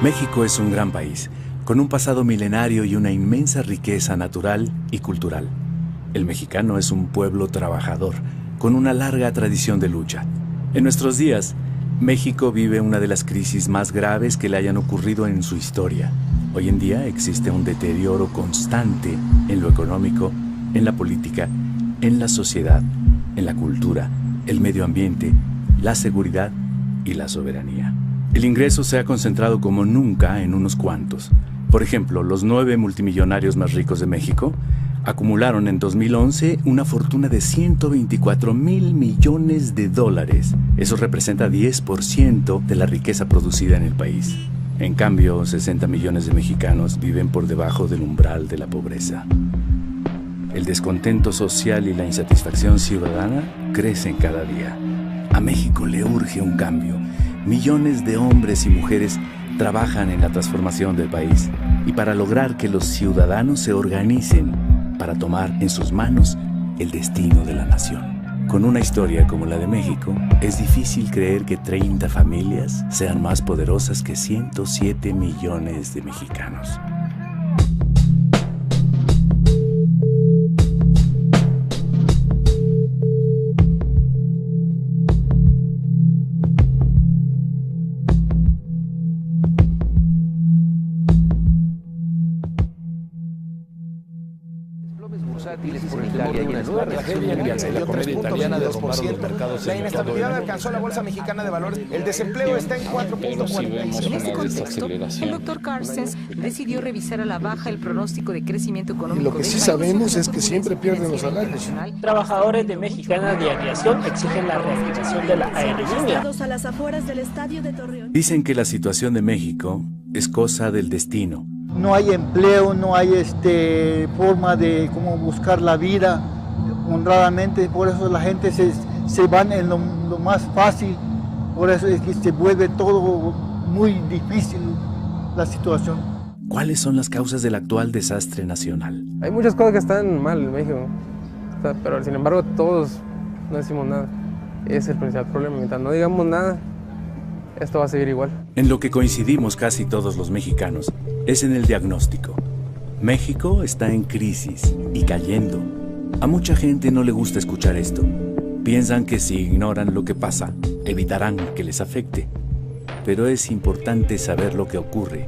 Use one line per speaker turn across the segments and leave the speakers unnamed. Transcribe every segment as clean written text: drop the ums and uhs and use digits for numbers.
México es un gran país, con un pasado milenario y una inmensa riqueza natural y cultural. El mexicano es un pueblo trabajador, con una larga tradición de lucha. En nuestros días, México vive una de las crisis más graves que le hayan ocurrido en su historia. Hoy en día existe un deterioro constante en lo económico, en la política, en la sociedad, en la cultura, el medio ambiente, la seguridad y la soberanía. El ingreso se ha concentrado como nunca en unos cuantos. Por ejemplo, los 9 multimillonarios más ricos de México acumularon en 2011 una fortuna de 124,000 millones de dólares. Eso representa 10% de la riqueza producida en el país. En cambio, 60 millones de mexicanos viven por debajo del umbral de la pobreza. El descontento social y la insatisfacción ciudadana crecen cada día. A México le urge un cambio. Millones de hombres y mujeres trabajan en la transformación del país y para lograr que los ciudadanos se organicen para tomar en sus manos el destino de la nación. Con una historia como la de México, es difícil creer que 30 familias sean más poderosas que 107 millones de mexicanos.
Por Italia y en España, la comedia italiana derrumbaron los mercados.
La inestabilidad alcanzó la Bolsa Mexicana de Valores. El desempleo está en 4.46.
En este contexto, el doctor Carstens decidió revisar a la baja el pronóstico de crecimiento económico.
Y lo que sí sabemos es que siempre pierden los salarios.
Trabajadores de Mexicana de Aviación exigen la reactivación de la aerolínea.
A las afueras del estadio de Torreón.
Dicen que la situación de México es cosa del destino.
No hay empleo, no hay forma de cómo buscar la vida honradamente, por eso la gente se van en lo más fácil, por eso es que se vuelve todo muy difícil la situación.
¿Cuáles son las causas del actual desastre nacional?
Hay muchas cosas que están mal en México, pero sin embargo todos no decimos nada. Ese es el principal problema, mientras no digamos nada, esto va a seguir igual.
En lo que coincidimos casi todos los mexicanos es en el diagnóstico. México está en crisis y cayendo. A mucha gente no le gusta escuchar esto. Piensan que si ignoran lo que pasa, evitarán que les afecte. Pero es importante saber lo que ocurre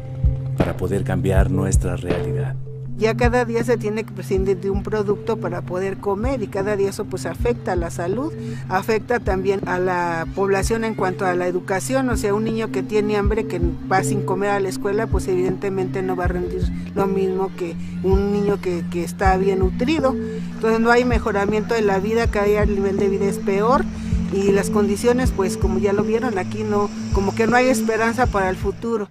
para poder cambiar nuestra realidad.
Ya cada día se tiene que prescindir de un producto para poder comer y cada día eso pues afecta a la salud, afecta también a la población en cuanto a la educación, o sea, un niño que tiene hambre, que va sin comer a la escuela, pues evidentemente no va a rendir lo mismo que un niño que está bien nutrido. Entonces no hay mejoramiento de la vida, cada día el nivel de vida es peor y las condiciones, pues como ya lo vieron aquí, no, como que no hay esperanza para el futuro.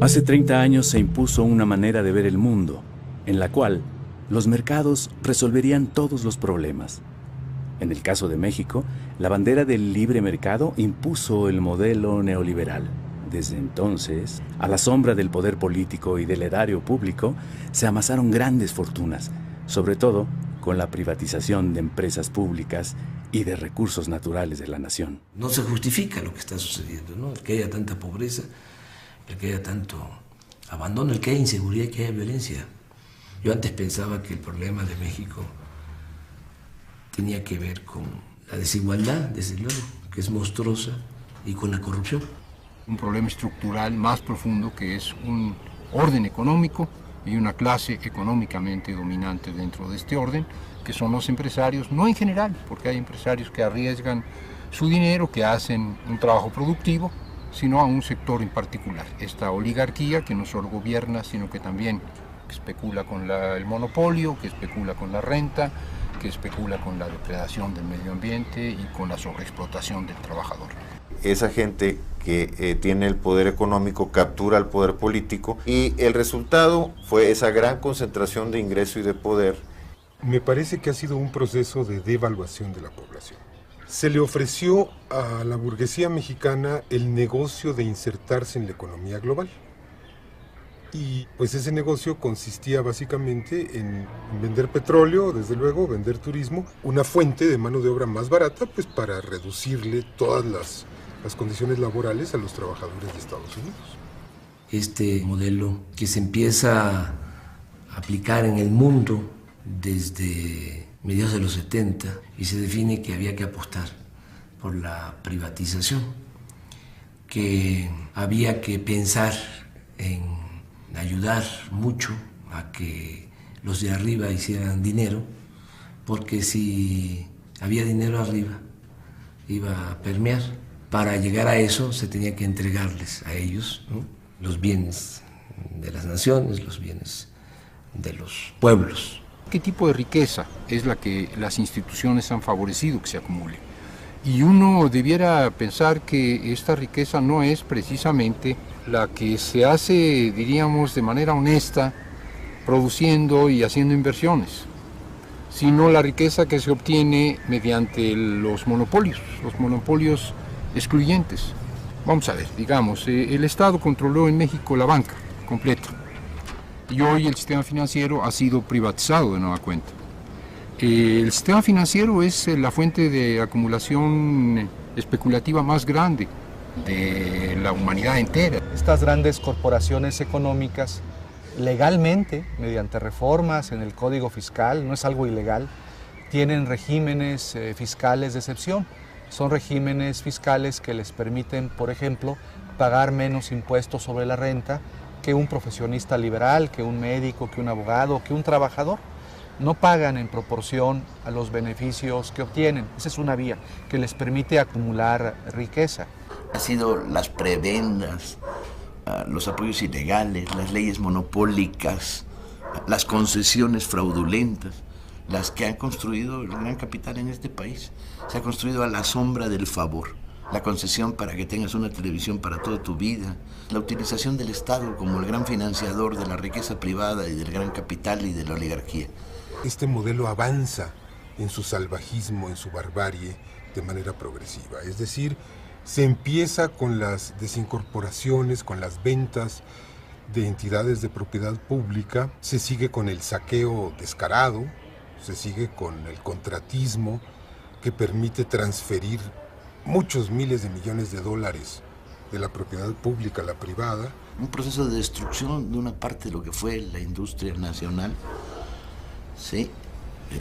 Hace 30 años se impuso una manera de ver el mundo, en la cual los mercados resolverían todos los problemas. En el caso de México, la bandera del libre mercado impuso el modelo neoliberal. Desde entonces, a la sombra del poder político y del erario público, se amasaron grandes fortunas, sobre todo con la privatización de empresas públicas y de recursos naturales de la nación.
No se justifica lo que está sucediendo, ¿no? El que haya tanta pobreza, el que haya tanto abandono, el que haya inseguridad, el que haya violencia. Yo antes pensaba que el problema de México tenía que ver con la desigualdad, desde luego, que es monstruosa, y con la corrupción.
Un problema estructural más profundo que es un orden económico y una clase económicamente dominante dentro de este orden, que son los empresarios, no en general, porque hay empresarios que arriesgan su dinero, que hacen un trabajo productivo, sino a un sector en particular. Esta oligarquía que no solo gobierna, sino que también especula con el monopolio, que especula con la renta, que especula con la depredación del medio ambiente y con la sobreexplotación del trabajador.
Esa gente que tiene el poder económico captura el poder político y el resultado fue esa gran concentración de ingreso y de poder.
Me parece que ha sido un proceso de devaluación de la población. Se le ofreció a la burguesía mexicana el negocio de insertarse en la economía global. Y pues ese negocio consistía básicamente en vender petróleo, desde luego, vender turismo, una fuente de mano de obra más barata, pues para reducirle todas las condiciones laborales a los trabajadores de Estados Unidos.
Este modelo que se empieza a aplicar en el mundo desde mediados de los 70 y se define que había que apostar por la privatización, que había que pensar en ayudar mucho a que los de arriba hicieran dinero, porque si había dinero arriba iba a permear. Para llegar a eso se tenía que entregarles a ellos, ¿no?, los bienes de las naciones, los bienes de los pueblos.
¿Qué tipo de riqueza es la que las instituciones han favorecido que se acumule? Y uno debiera pensar que esta riqueza no es precisamente la que se hace, diríamos, de manera honesta, produciendo y haciendo inversiones, sino la riqueza que se obtiene mediante los monopolios excluyentes. Vamos a ver, digamos, el Estado controló en México la banca completa y hoy el sistema financiero ha sido privatizado de nueva cuenta. El sistema financiero es la fuente de acumulación especulativa más grande de la humanidad entera.
Estas grandes corporaciones económicas, legalmente, mediante reformas en el Código Fiscal, no es algo ilegal, tienen regímenes fiscales de excepción. Son regímenes fiscales que les permiten, por ejemplo, pagar menos impuestos sobre la renta que un profesionista liberal, que un médico, que un abogado, que un trabajador. No pagan en proporción a los beneficios que obtienen. Esa es una vía que les permite acumular riqueza.
Han sido las prebendas, los apoyos ilegales, las leyes monopólicas, las concesiones fraudulentas, las que han construido el gran capital en este país. Se ha construido a la sombra del favor. La concesión para que tengas una televisión para toda tu vida, la utilización del Estado como el gran financiador de la riqueza privada y del gran capital y de la oligarquía.
Este modelo avanza en su salvajismo, en su barbarie, de manera progresiva. Es decir, se empieza con las desincorporaciones, con las ventas de entidades de propiedad pública, se sigue con el saqueo descarado, se sigue con el contratismo que permite transferir muchos miles de millones de dólares de la propiedad pública a la privada.
Un proceso de destrucción de una parte de lo que fue la industria nacional, ¿sí?,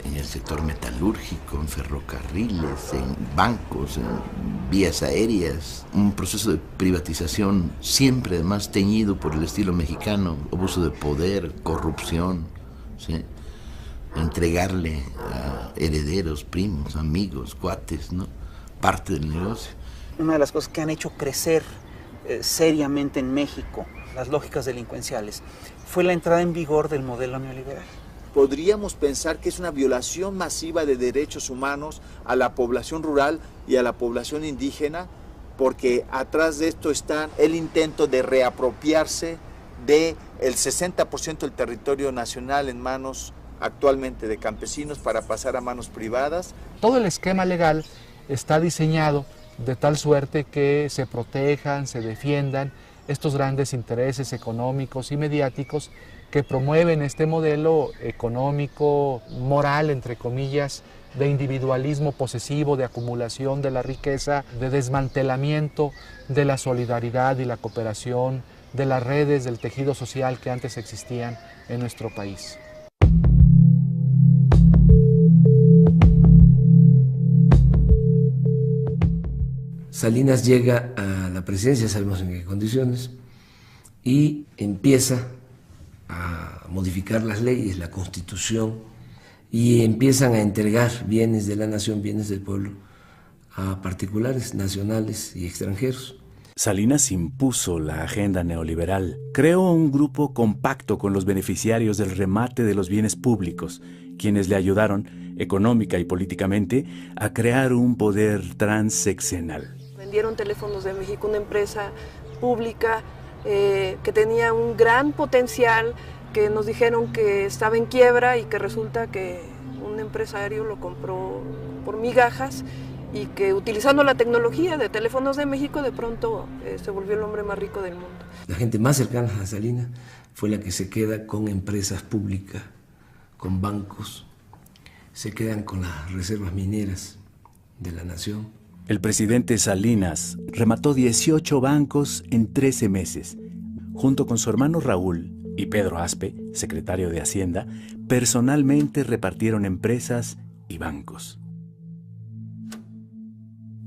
en el sector metalúrgico, en ferrocarriles, en bancos, en vías aéreas. Un proceso de privatización siempre además teñido por el estilo mexicano, abuso de poder, corrupción, ¿sí?, entregarle a herederos, primos, amigos, cuates, ¿no?, parte del negocio.
Una de las cosas que han hecho crecer seriamente en México las lógicas delincuenciales fue la entrada en vigor del modelo neoliberal.
Podríamos pensar que es una violación masiva de derechos humanos a la población rural y a la población indígena, porque atrás de esto está el intento de reapropiarse del 60% del territorio nacional en manos actualmente de campesinos para pasar a manos privadas.
Todo el esquema legal está diseñado de tal suerte que se protejan, se defiendan estos grandes intereses económicos y mediáticos que promueven este modelo económico, moral, entre comillas, de individualismo posesivo, de acumulación de la riqueza, de desmantelamiento de la solidaridad y la cooperación, de las redes del tejido social que antes existían en nuestro país.
Salinas llega a la presidencia, sabemos en qué condiciones, y empieza a modificar las leyes, la Constitución, y empiezan a entregar bienes de la nación, bienes del pueblo, a particulares, nacionales y extranjeros.
Salinas impuso la agenda neoliberal, creó un grupo compacto con los beneficiarios del remate de los bienes públicos, quienes le ayudaron, económica y políticamente, a crear un poder transeccional.
Vendieron Teléfonos de México, una empresa pública que tenía un gran potencial, que nos dijeron que estaba en quiebra y que resulta que un empresario lo compró por migajas y que utilizando la tecnología de Teléfonos de México de pronto se volvió el hombre más rico del mundo.
La gente más cercana a Salinas fue la que se queda con empresas públicas, con bancos, se quedan con las reservas mineras de la nación.
El presidente Salinas remató 18 bancos en 13 meses. Junto con su hermano Raúl y Pedro Aspe, secretario de Hacienda, personalmente repartieron empresas y bancos.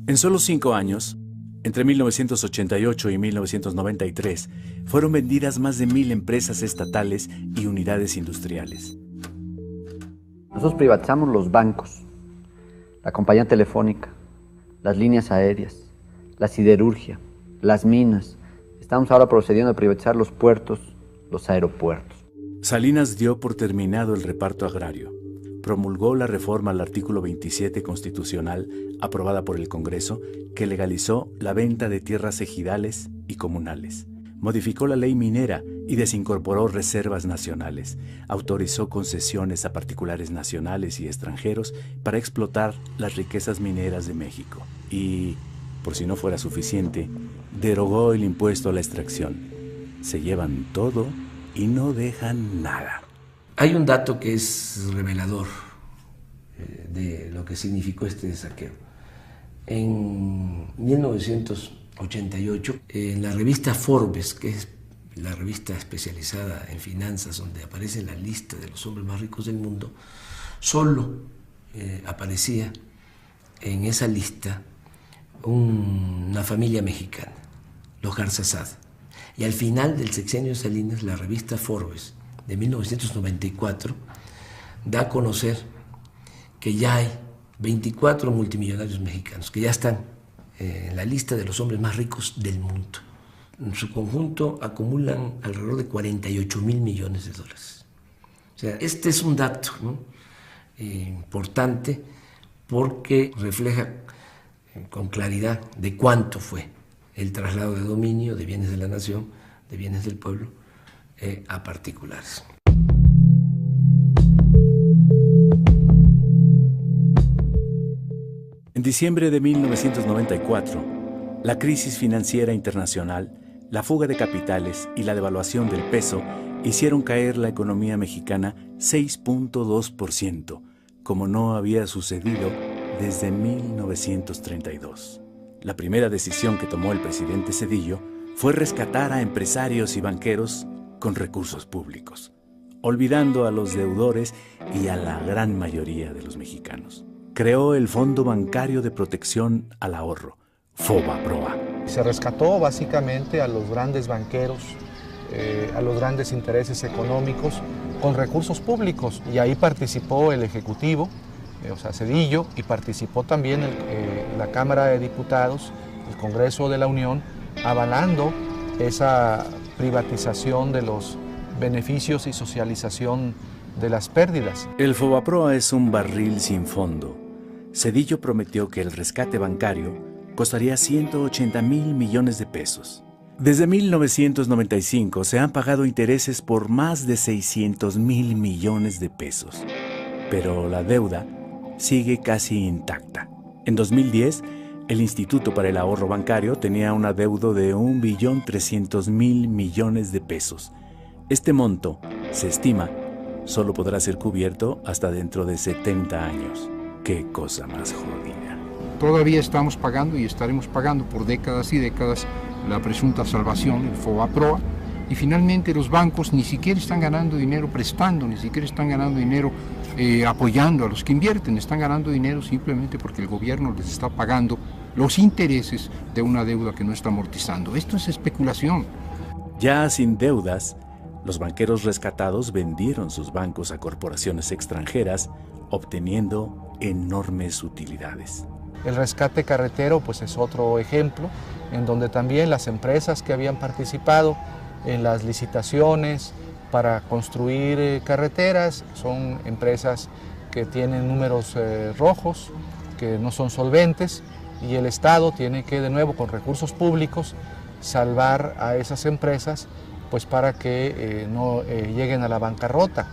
En solo 5 años, entre 1988 y 1993, fueron vendidas más de 1,000 empresas estatales y unidades industriales.
Nosotros privatizamos los bancos, la compañía telefónica, las líneas aéreas, la siderurgia, las minas. Estamos ahora procediendo a privatizar los puertos, los aeropuertos.
Salinas dio por terminado el reparto agrario. Promulgó la reforma al artículo 27 constitucional aprobada por el Congreso que legalizó la venta de tierras ejidales y comunales. Modificó la ley minera y desincorporó reservas nacionales. Autorizó concesiones a particulares nacionales y extranjeros para explotar las riquezas mineras de México. Y, por si no fuera suficiente, derogó el impuesto a la extracción. Se llevan todo y no dejan nada.
Hay un dato que es revelador de lo que significó este saqueo. En 1988, en la revista Forbes, que es la revista especializada en finanzas, donde aparece la lista de los hombres más ricos del mundo, solo aparecía en esa lista una familia mexicana, los Garzazad. Y al final del sexenio de Salinas, la revista Forbes de 1994 da a conocer que ya hay 24 multimillonarios mexicanos que ya están en la lista de los hombres más ricos del mundo. En su conjunto acumulan alrededor de 48,000 millones de dólares. O sea, este es un dato, ¿no?, importante, porque refleja con claridad de cuánto fue el traslado de dominio de bienes de la nación, de bienes del pueblo, a particulares.
En diciembre de 1994, la crisis financiera internacional, la fuga de capitales y la devaluación del peso hicieron caer la economía mexicana 6.2%, como no había sucedido desde 1932. La primera decisión que tomó el presidente Zedillo fue rescatar a empresarios y banqueros con recursos públicos, olvidando a los deudores y a la gran mayoría de los mexicanos. Creó el Fondo Bancario de Protección al Ahorro, FOBAPROA.
Se rescató básicamente a los grandes banqueros, a los grandes intereses económicos con recursos públicos, y ahí participó el Ejecutivo, o sea, Zedillo, y participó también la Cámara de Diputados, el Congreso de la Unión, avalando esa privatización de los beneficios y socialización de las pérdidas.
El FOBAPROA es un barril sin fondo. Zedillo prometió que el rescate bancario costaría 180,000 millones de pesos. Desde 1995 se han pagado intereses por más de 600,000 millones de pesos, pero la deuda sigue casi intacta. En 2010, el Instituto para el Ahorro Bancario tenía un adeudo de 1.300.000 millones de pesos. Este monto, se estima, solo podrá ser cubierto hasta dentro de 70 años. ¡Qué cosa más jodida!
Todavía estamos pagando y estaremos pagando por décadas y décadas la presunta salvación, el FOBAPROA, y finalmente los bancos ni siquiera están ganando dinero prestando, ni siquiera están ganando dinero apoyando a los que invierten, están ganando dinero simplemente porque el gobierno les está pagando los intereses de una deuda que no está amortizando. Esto es especulación.
Ya sin deudas, los banqueros rescatados vendieron sus bancos a corporaciones extranjeras, obteniendo enormes utilidades.
El rescate carretero pues es otro ejemplo, en donde también las empresas que habían participado en las licitaciones para construir carreteras son empresas que tienen números rojos, que no son solventes, y el Estado tiene que, de nuevo, con recursos públicos, salvar a esas empresas pues para que no lleguen a la bancarrota.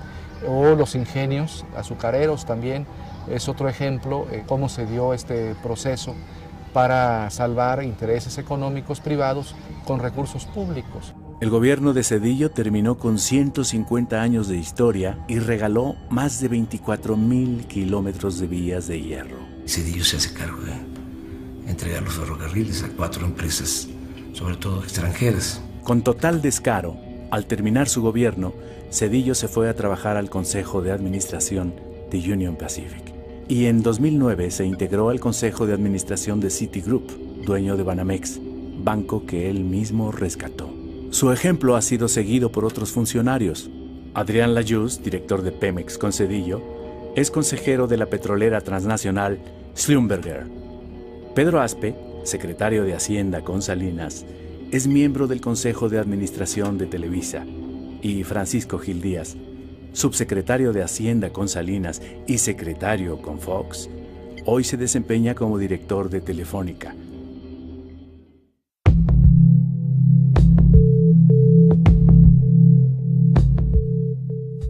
O los ingenios azucareros también es otro ejemplo cómo se dio este proceso para salvar intereses económicos privados con recursos públicos.
El gobierno de Zedillo terminó con 150 años de historia y regaló más de 24,000 kilómetros de vías de hierro.
Zedillo se hace cargo de entregar los ferrocarriles a 4 empresas, sobre todo extranjeras.
Con total descaro, al terminar su gobierno, Zedillo se fue a trabajar al Consejo de Administración de Union Pacific. Y en 2009 se integró al Consejo de Administración de Citigroup, dueño de Banamex, banco que él mismo rescató. Su ejemplo ha sido seguido por otros funcionarios. Adrián Layuz, director de Pemex con Zedillo, es consejero de la petrolera transnacional Schlumberger. Pedro Aspe, secretario de Hacienda con Salinas, es miembro del Consejo de Administración de Televisa, y Francisco Gil Díaz, subsecretario de Hacienda con Salinas y secretario con Fox, hoy se desempeña como director de Telefónica.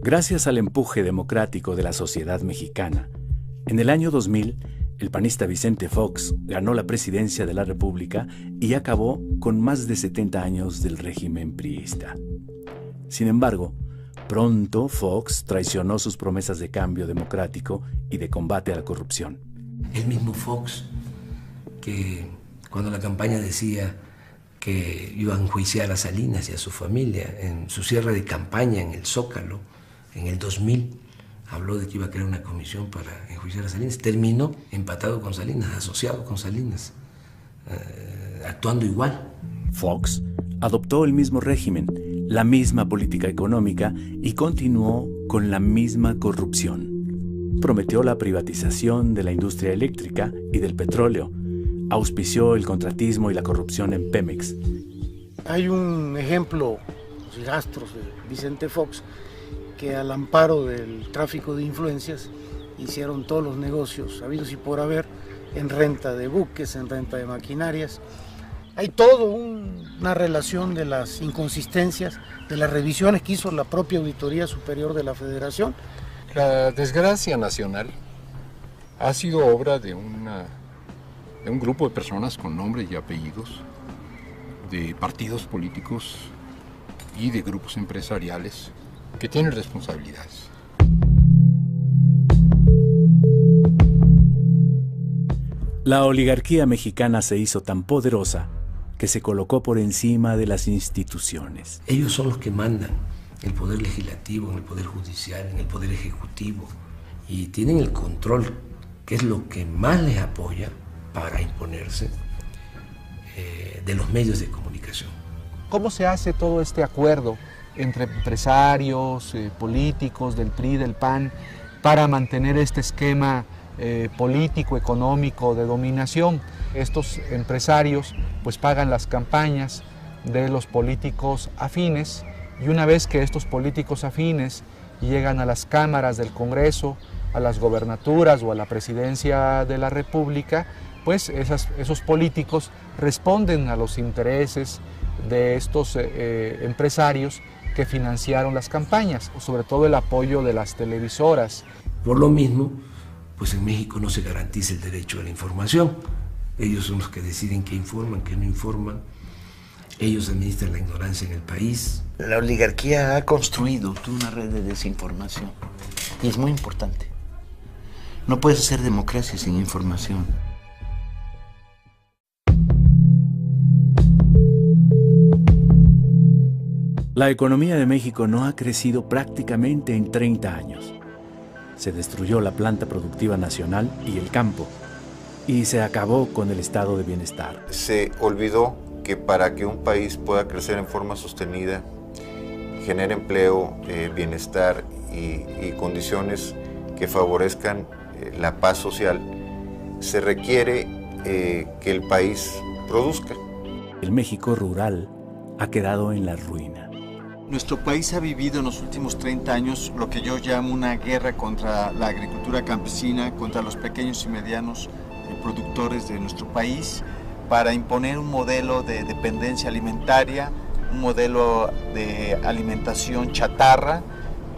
Gracias al empuje democrático de la sociedad mexicana, en el año 2000, el panista Vicente Fox ganó la presidencia de la República y acabó con más de 70 años del régimen priista. Sin embargo, pronto Fox traicionó sus promesas de cambio democrático y de combate a la corrupción.
El mismo Fox, que cuando la campaña decía que iba a enjuiciar a Salinas y a su familia, en su cierre de campaña en el Zócalo, en el 2000, habló de que iba a crear una comisión para enjuiciar a Salinas. Terminó empatado con Salinas, asociado con Salinas, actuando igual.
Fox adoptó el mismo régimen, la misma política económica y continuó con la misma corrupción. Prometió la privatización de la industria eléctrica y del petróleo. Auspició el contratismo y la corrupción en Pemex.
Hay un ejemplo, los rastros de Vicente Fox, que al amparo del tráfico de influencias hicieron todos los negocios habidos y por haber en renta de buques, en renta de maquinarias. Hay todo una relación de las inconsistencias, de las revisiones que hizo la propia Auditoría Superior de la Federación.
La desgracia nacional ha sido obra de un grupo de personas con nombres y apellidos, de partidos políticos y de grupos empresariales que tienen responsabilidades.
La oligarquía mexicana se hizo tan poderosa que se colocó por encima de las instituciones.
Ellos son los que mandan el poder legislativo, en el poder judicial, en el poder ejecutivo, y tienen el control, que es lo que más les apoya para imponerse, de los medios de comunicación.
¿Cómo se hace todo este acuerdo entre empresarios, políticos del PRI, del PAN, para mantener este esquema político, económico, de dominación? Estos empresarios pues pagan las campañas de los políticos afines, y una vez que estos políticos afines llegan a las cámaras del Congreso, a las gobernaturas o a la presidencia de la República, pues esos políticos responden a los intereses de estos empresarios que financiaron las campañas, sobre todo el apoyo de las televisoras.
Por lo mismo, pues en México no se garantiza el derecho a la información. Ellos son los que deciden qué informan, qué no informan. Ellos administran la ignorancia en el país.
La oligarquía ha construido toda una red de desinformación y es muy importante. No puedes hacer democracia sin información.
La economía de México no ha crecido prácticamente en 30 años. Se destruyó la planta productiva nacional y el campo, y se acabó con el estado de bienestar.
Se olvidó que para que un país pueda crecer en forma sostenida, genere empleo, bienestar y condiciones que favorezcan la paz social, se requiere que el país produzca.
El México rural ha quedado en la ruina.
Nuestro país ha vivido en los últimos 30 años lo que yo llamo una guerra contra la agricultura campesina, contra los pequeños y medianos productores de nuestro país, para imponer un modelo de dependencia alimentaria, un modelo de alimentación chatarra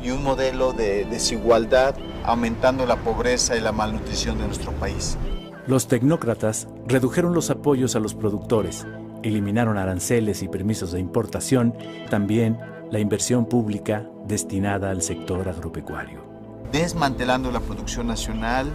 y un modelo de desigualdad, aumentando la pobreza y la malnutrición de nuestro país.
Los tecnócratas redujeron los apoyos a los productores, eliminaron aranceles y permisos de importación, también la inversión pública destinada al sector agropecuario.
Desmantelando la producción nacional,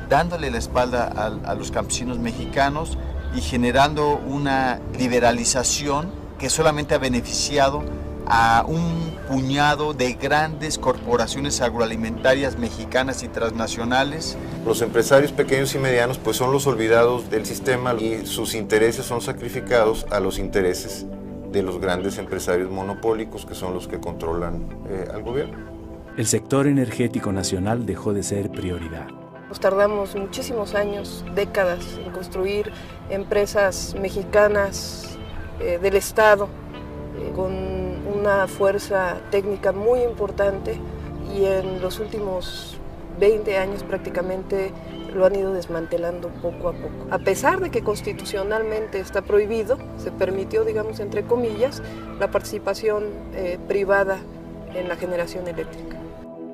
dándole la espalda a los campesinos mexicanos y generando una liberalización que solamente ha beneficiado a un puñado de grandes corporaciones agroalimentarias mexicanas y transnacionales.
Los empresarios pequeños y medianos pues son los olvidados del sistema y sus intereses son sacrificados a los intereses de los grandes empresarios monopólicos que son los que controlan al gobierno.
El sector energético nacional dejó de ser prioridad.
Nos tardamos muchísimos años, décadas, en construir empresas mexicanas del Estado con una fuerza técnica muy importante, y en los últimos 20 años prácticamente lo han ido desmantelando poco a poco. A pesar de que constitucionalmente está prohibido, se permitió, digamos, entre comillas, la participación privada en la generación eléctrica.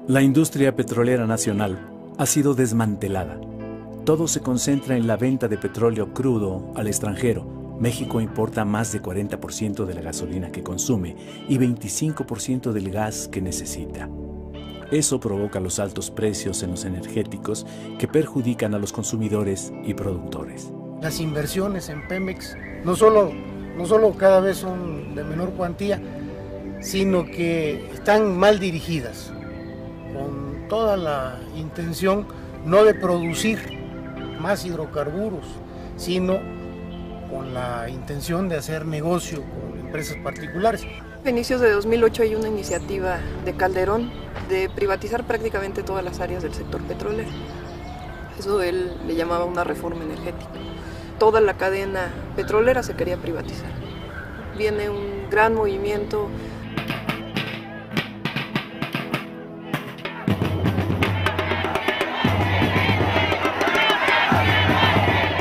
La industria petrolera nacional ha sido desmantelada. Todo se concentra en la venta de petróleo crudo al extranjero. México importa más de 40% de la gasolina que consume y 25% del gas que necesita. Eso provoca los altos precios en los energéticos que perjudican a los consumidores y productores.
Las inversiones en Pemex no solo cada vez son de menor cuantía, sino que están mal dirigidas, con toda la intención no de producir más hidrocarburos, sino con la intención de hacer negocio con empresas particulares.
A inicios de 2008 hay una iniciativa de Calderón de privatizar prácticamente todas las áreas del sector petrolero. Eso él le llamaba una reforma energética. Toda la cadena petrolera se quería privatizar. Viene un gran movimiento.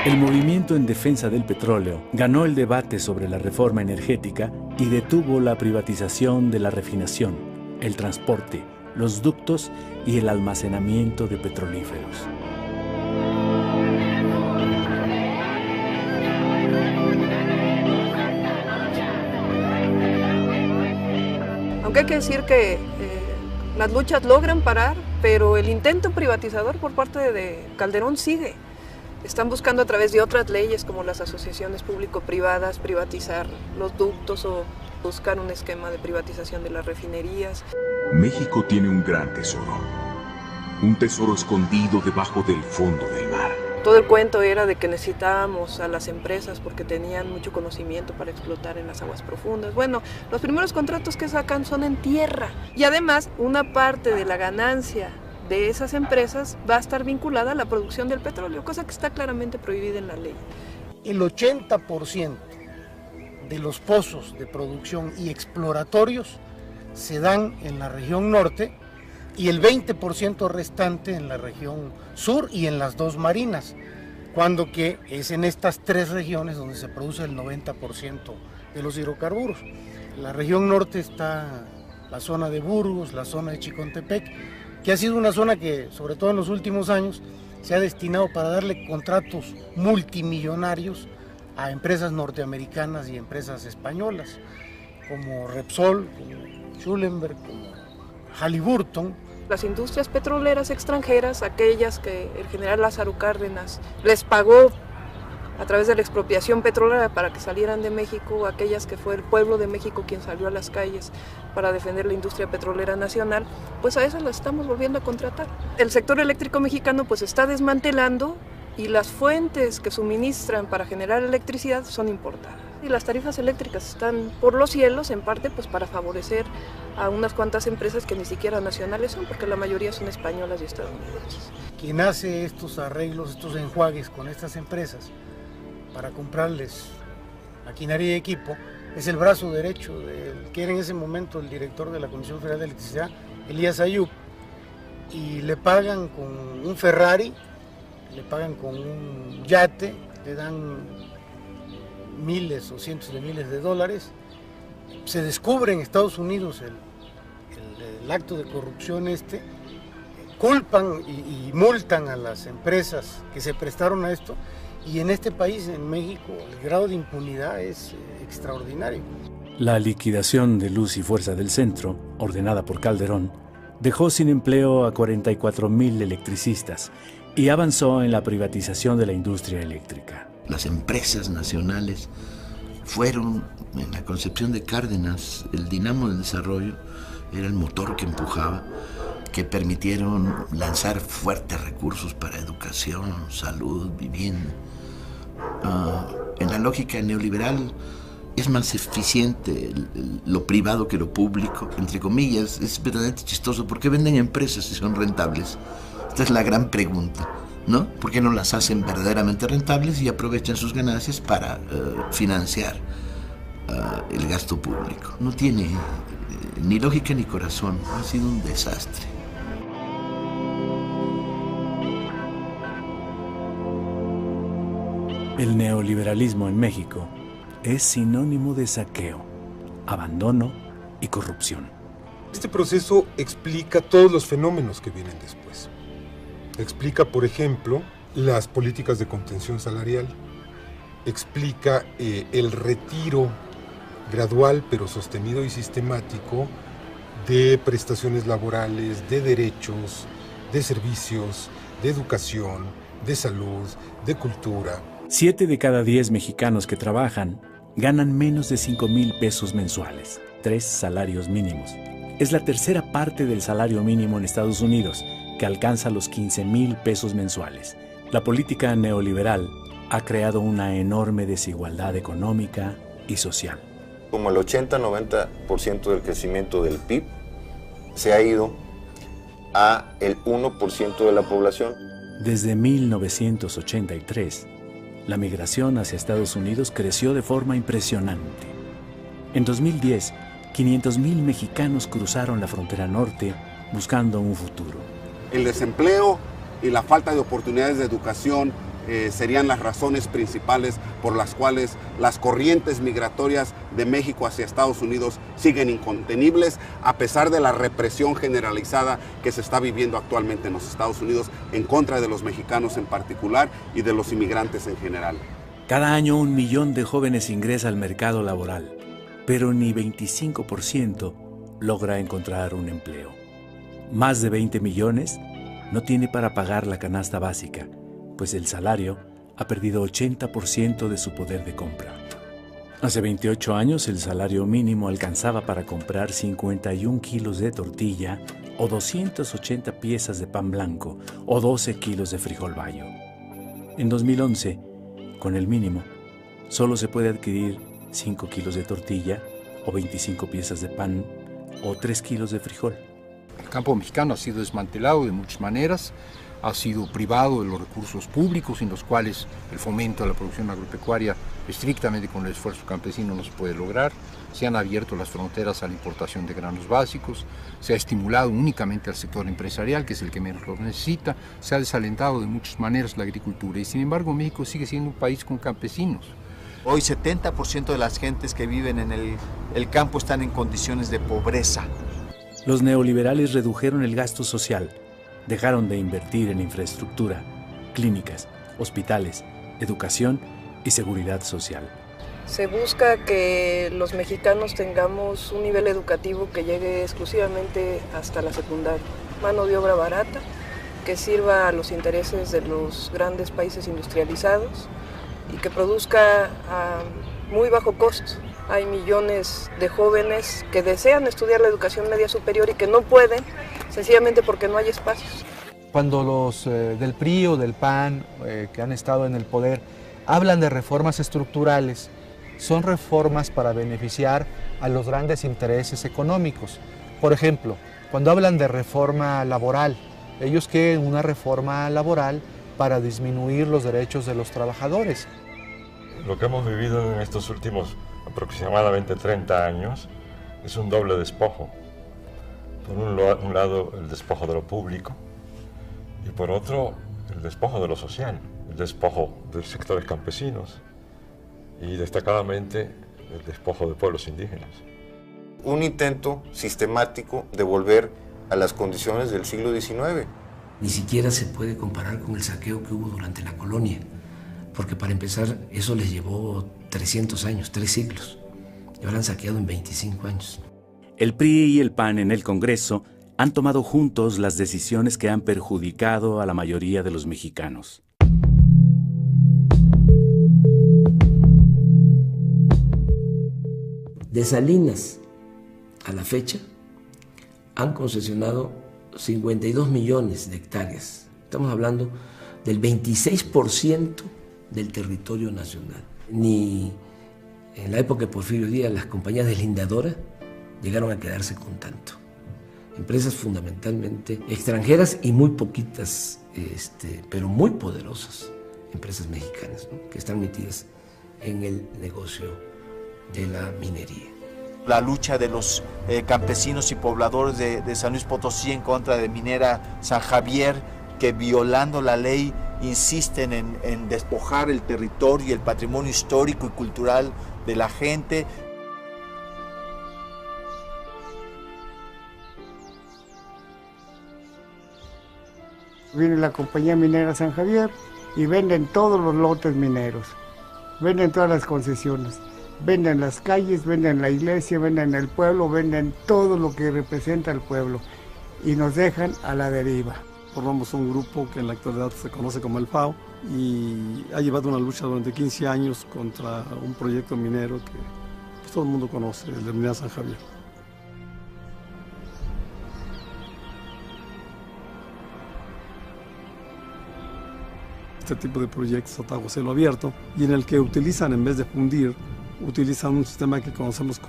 El movimiento en defensa del petróleo ganó el debate sobre la reforma energética y detuvo la privatización de la refinación, el transporte, los ductos y el almacenamiento de petrolíferos.
Aunque hay que decir que las luchas logran parar, pero el intento privatizador por parte de Calderón sigue. Están buscando a través de otras leyes como las asociaciones público-privadas privatizar los ductos o buscar un esquema de privatización de las refinerías.
México tiene un gran tesoro, un tesoro escondido debajo del fondo del mar.
Todo el cuento era de que necesitábamos a las empresas porque tenían mucho conocimiento para explotar en las aguas profundas. Bueno, los primeros contratos que sacan son en tierra y además una parte de la ganancia de esas empresas va a estar vinculada a la producción del petróleo, cosa que está claramente prohibida en la ley.
El 80% de los pozos de producción y exploratorios se dan en la región norte y el 20% restante en la región sur y en las dos marinas, cuando que es en estas tres regiones donde se produce el 90% de los hidrocarburos. En la región norte está la zona de Burgos, la zona de Chicontepec, que ha sido una zona que, sobre todo en los últimos años, se ha destinado para darle contratos multimillonarios a empresas norteamericanas y empresas españolas, como Repsol, como Schulenberg, como Halliburton.
Las industrias petroleras extranjeras, aquellas que el general Lázaro Cárdenas les pagó a través de la expropiación petrolera para que salieran de México, aquellas que fue el pueblo de México quien salió a las calles para defender la industria petrolera nacional, pues a esas las estamos volviendo a contratar. El sector eléctrico mexicano pues está desmantelando y las fuentes que suministran para generar electricidad son importadas. Y las tarifas eléctricas están por los cielos, en parte pues para favorecer a unas cuantas empresas que ni siquiera nacionales son, porque la mayoría son españolas y estadounidenses.
Quien hace estos arreglos, estos enjuagues con estas empresas para comprarles maquinaria y equipo, es el brazo derecho del que era en ese momento el director de la Comisión Federal de Electricidad, Elías Ayub, y le pagan con un Ferrari, le pagan con un yate, le dan miles o cientos de miles de dólares. Se descubre en Estados Unidos el acto de corrupción culpan y multan a las empresas que se prestaron a esto, Y en este país, en México, el grado de impunidad es extraordinario.
La liquidación de Luz y Fuerza del Centro, ordenada por Calderón, dejó sin empleo a 44,000 electricistas y avanzó en la privatización de la industria eléctrica.
Las empresas nacionales fueron, en la concepción de Cárdenas, el dinamo del desarrollo, era el motor que empujaba, que permitieron lanzar fuertes recursos para educación, salud, vivienda. En la lógica neoliberal es más eficiente lo privado que lo público, entre comillas. Es verdaderamente chistoso. ¿Por qué venden empresas si son rentables? Esta es la gran pregunta, ¿no? ¿Por qué no las hacen verdaderamente rentables y aprovechan sus ganancias para financiar el gasto público? No tiene ni lógica ni corazón. Ha sido un desastre.
El neoliberalismo en México es sinónimo de saqueo, abandono y corrupción.
Este proceso explica todos los fenómenos que vienen después. Explica, por ejemplo, las políticas de contención salarial. Explica el retiro gradual pero sostenido y sistemático de prestaciones laborales, de derechos, de servicios, de educación, de salud, de cultura.
7 de cada 10 mexicanos que trabajan ganan menos de 5,000 pesos mensuales, 3 salarios mínimos. Es la tercera parte del salario mínimo en Estados Unidos, que alcanza los 15,000 pesos mensuales. La política neoliberal ha creado una enorme desigualdad económica y social.
Como el 80-90% del crecimiento del PIB se ha ido a el 1% de la población.
Desde 1983, la migración hacia Estados Unidos creció de forma impresionante. En 2010, 500,000 mexicanos cruzaron la frontera norte buscando un futuro.
El desempleo y la falta de oportunidades de educación serían las razones principales por las cuales las corrientes migratorias de México hacia Estados Unidos siguen incontenibles, a pesar de la represión generalizada que se está viviendo actualmente en los Estados Unidos en contra de los mexicanos en particular y de los inmigrantes en general.
Cada año 1 millón de jóvenes ingresa al mercado laboral, pero ni 25% logra encontrar un empleo. Más de 20 millones no tiene para pagar la canasta básica, pues el salario ha perdido 80% de su poder de compra. Hace 28 años el salario mínimo alcanzaba para comprar 51 kilos de tortilla o 280 piezas de pan blanco o 12 kilos de frijol bayo. En 2011, con el mínimo, solo se puede adquirir 5 kilos de tortilla o 25 piezas de pan o 3 kilos de frijol.
El campo mexicano ha sido desmantelado de muchas maneras, ha sido privado de los recursos públicos en los cuales el fomento de la producción agropecuaria estrictamente con el esfuerzo campesino no se puede lograr. Se han abierto las fronteras a la importación de granos básicos, se ha estimulado únicamente al sector empresarial, que es el que menos lo necesita, se ha desalentado de muchas maneras la agricultura y sin embargo México sigue siendo un país con campesinos.
Hoy 70% de las gentes que viven en el campo están en condiciones de pobreza.
Los neoliberales redujeron el gasto social, dejaron de invertir en infraestructura, clínicas, hospitales, educación y seguridad social.
Se busca que los mexicanos tengamos un nivel educativo que llegue exclusivamente hasta la secundaria. Mano de obra barata, que sirva a los intereses de los grandes países industrializados y que produzca a muy bajo costo. Hay millones de jóvenes que desean estudiar la educación media superior y que no pueden, sencillamente porque no hay espacios.
Cuando los del PRI o del PAN, que han estado en el poder, hablan de reformas estructurales, son reformas para beneficiar a los grandes intereses económicos. Por ejemplo, cuando hablan de reforma laboral, ellos quieren una reforma laboral para disminuir los derechos de los trabajadores.
Lo que hemos vivido en estos últimos aproximadamente 30 años es un doble despojo. Por un lado el despojo de lo público y por otro el despojo de lo social, el despojo de sectores campesinos y destacadamente el despojo de pueblos indígenas.
Un intento sistemático de volver a las condiciones del siglo XIX.
Ni siquiera se puede comparar con el saqueo que hubo durante la colonia. porque para empezar eso les llevó 300 años, 3 siglos, y ahora han saqueado en 25 años.
El PRI y el PAN en el Congreso han tomado juntos las decisiones que han perjudicado a la mayoría de los mexicanos.
De Salinas a la fecha han concesionado 52 millones de hectáreas. Estamos hablando del 26% del territorio nacional. Ni en la época de Porfirio Díaz las compañías deslindadoras llegaron a quedarse con tanto. Empresas fundamentalmente extranjeras y muy poquitas, pero muy poderosas empresas mexicanas, ¿no?, que están metidas en el negocio de la minería.
La lucha de los campesinos y pobladores de San Luis Potosí en contra de Minera San Javier, que violando la ley insisten en despojar el territorio y el patrimonio histórico y cultural de la gente.
Viene la compañía minera San Javier y venden todos los lotes mineros, venden todas las concesiones, venden las calles, venden la iglesia, venden el pueblo, venden todo lo que representa el pueblo y nos dejan a la deriva.
Formamos un grupo que en la actualidad se conoce como el FAO y ha llevado una lucha durante 15 años contra un proyecto minero que pues, todo el mundo conoce, el de Minera San Javier. Este tipo de proyectos a tajo cielo abierto y en el que utilizan, en vez de fundir, utilizan un sistema que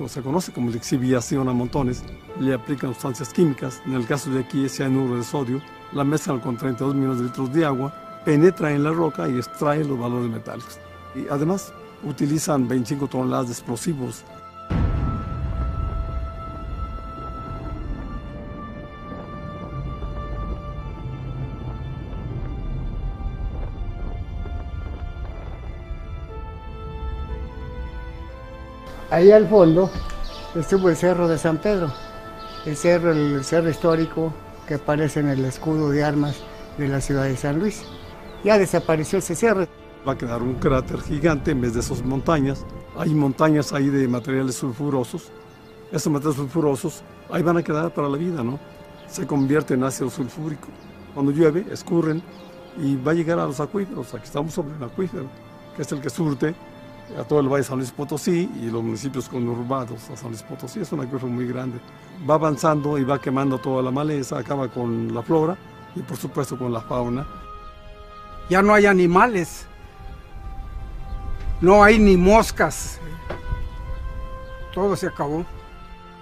se conoce como lixiviación a montones, le aplican sustancias químicas, en el caso de aquí es cianuro de sodio, la mezclan con 32 millones de litros de agua, penetra en la roca y extrae los valores metálicos. Y además utilizan 25 toneladas de explosivos.
Ahí al fondo estuvo el Cerro de San Pedro, el cerro histórico que aparece en el escudo de armas de la ciudad de San Luis. Ya desapareció ese cerro.
Va a quedar un cráter gigante en vez de esas montañas. Hay montañas ahí de materiales sulfurosos. Esos materiales sulfurosos ahí van a quedar para la vida, ¿no? Se convierten en ácido sulfúrico. Cuando llueve, escurren y va a llegar a los acuíferos. Aquí estamos sobre un acuífero, que es el que surte a todo el Valle de San Luis Potosí y los municipios conurbados a San Luis Potosí. Es un acuífero muy grande. Va avanzando y va quemando toda la maleza, acaba con la flora y por supuesto con la fauna.
Ya no hay animales, no hay ni moscas, todo se acabó.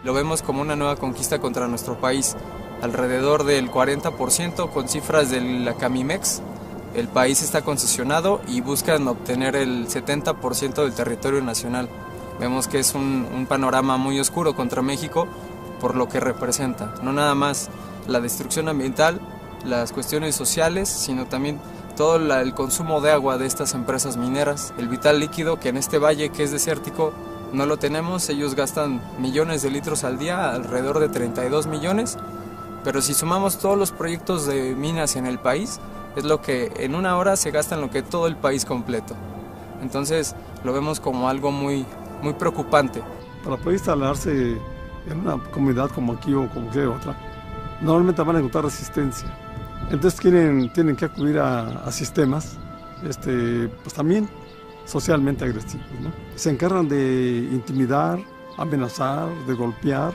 Lo vemos como una nueva conquista contra nuestro país, alrededor del 40% con cifras de la Camimex. El país está concesionado y buscan obtener el 70% del territorio nacional. Vemos que es un panorama muy oscuro contra México por lo que representa. No nada más la destrucción ambiental, las cuestiones sociales, sino también todo el consumo de agua de estas empresas mineras. El vital líquido que en este valle que es desértico no lo tenemos. Ellos gastan millones de litros al día, alrededor de 32 millones. Pero si sumamos todos los proyectos de minas en el país, es lo que en una hora se gasta en lo que todo el país completo. Entonces lo vemos como algo muy, muy preocupante.
Para poder instalarse en una comunidad como aquí o como cualquier otra, normalmente van a encontrar resistencia. Entonces tienen que acudir a sistemas pues también socialmente agresivos, ¿no? Se encargan de intimidar, amenazar, de golpear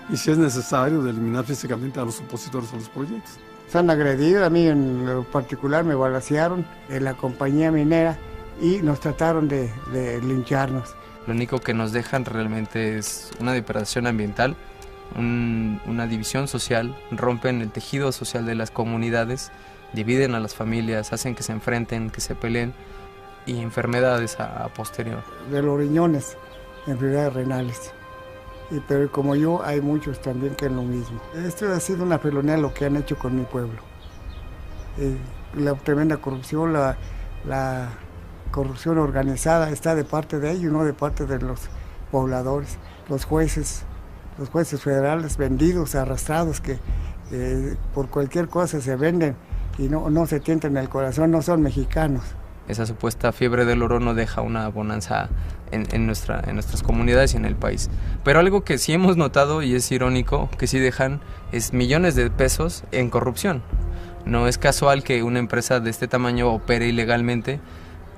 y si es necesario de eliminar físicamente a los opositores a los proyectos.
Se han agredido, a mí en lo particular me balacearon en la compañía minera y nos trataron de lincharnos.
Lo único que nos dejan realmente es una depredación ambiental, una división social, rompen el tejido social de las comunidades, dividen a las familias, hacen que se enfrenten, que se peleen y enfermedades a posterior.
De los riñones, enfermedades renales. Pero como yo, hay muchos también que es lo mismo. Esto ha sido una felonía lo que han hecho con mi pueblo. La tremenda corrupción, la corrupción organizada está de parte de ellos, no de parte de los pobladores. Los jueces federales vendidos, arrastrados, que por cualquier cosa se venden y no se tientan el corazón, no son mexicanos.
esa supuesta fiebre del oro no deja una bonanza en nuestras comunidades y en el país. Pero algo que sí hemos notado, y es irónico, que sí dejan, es millones de pesos en corrupción. No es casual que una empresa de este tamaño opere ilegalmente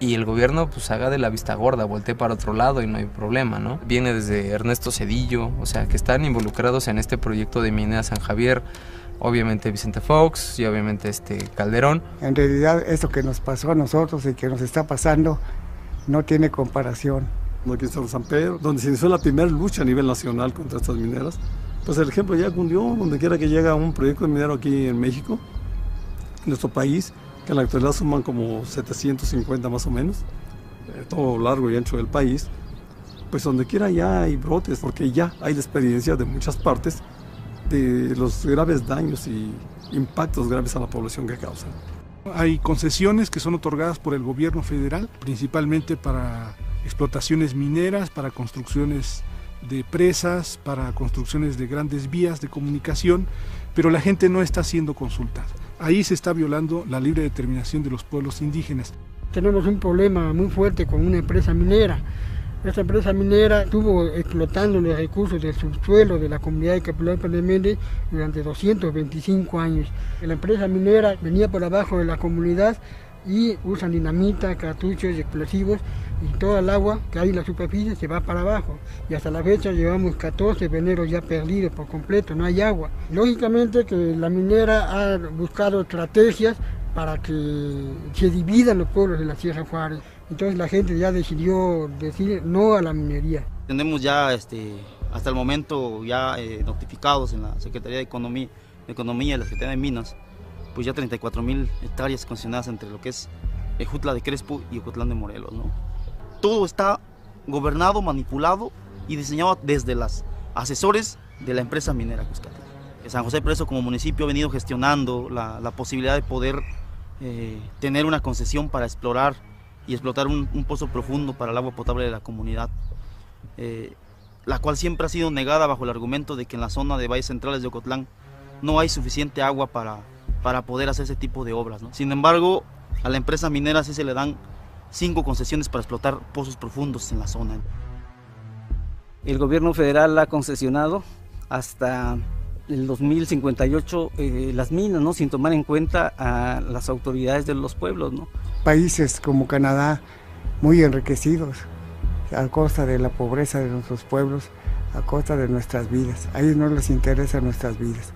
y el gobierno pues haga de la vista gorda, voltee para otro lado y no hay problema, ¿no? Viene desde Ernesto Zedillo, o sea, que están involucrados en este proyecto de minera San Javier, obviamente Vicente Fox y obviamente Calderón.
En realidad esto que nos pasó a nosotros y que nos está pasando no tiene comparación.
Aquí está San Pedro, donde se inició la primera lucha a nivel nacional contra estas mineras. Pues el ejemplo ya cundió, donde quiera que llega un proyecto de minero aquí en México, en nuestro país, que en la actualidad suman como 750 más o menos, todo largo y ancho del país, pues donde quiera ya hay brotes, porque ya hay la experiencia de muchas partes de los graves daños y impactos graves a la población que causan.
Hay concesiones que son otorgadas por el gobierno federal, principalmente para explotaciones mineras, para construcciones de presas, para construcciones de grandes vías de comunicación, pero la gente no está siendo consultada. Ahí se está violando la libre determinación de los pueblos indígenas.
Tenemos un problema muy fuerte con una empresa minera. Esta empresa minera estuvo explotando los recursos del subsuelo de la comunidad de Capilapa de Méndez durante 225 años. La empresa minera venía por abajo de la comunidad y usan dinamita, cartuchos, explosivos y toda el agua que hay en la superficie se va para abajo. Y hasta la fecha llevamos 14 veneros ya perdidos por completo, no hay agua. Lógicamente que la minera ha buscado estrategias para que se dividan los pueblos de la Sierra Juárez. Entonces la gente ya decidió decir no a la minería.
Tenemos ya hasta el momento ya notificados en la Secretaría de Economía y la Secretaría de Minas, pues ya 34,000 hectáreas concesionadas entre lo que es Ejutla de Crespo y Ocotlán de Morelos, ¿no? Todo está gobernado, manipulado y diseñado desde los asesores de la empresa minera Cuscatlán. San José Preso como municipio ha venido gestionando la posibilidad de poder tener una concesión para explorar y explotar un pozo profundo para el agua potable de la comunidad, la cual siempre ha sido negada bajo el argumento de que en la zona de valles centrales de Ocotlán no hay suficiente agua para poder hacer ese tipo de obras, ¿no? Sin embargo, a la empresa minera sí se le dan 5 concesiones para explotar pozos profundos en la zona.
El gobierno federal ha concesionado hasta el 2058 las minas, ¿no? Sin tomar en cuenta a las autoridades de los pueblos, ¿no?
Países como Canadá muy enriquecidos a costa de la pobreza de nuestros pueblos, a costa de nuestras vidas. A ellos no les interesa nuestras vidas,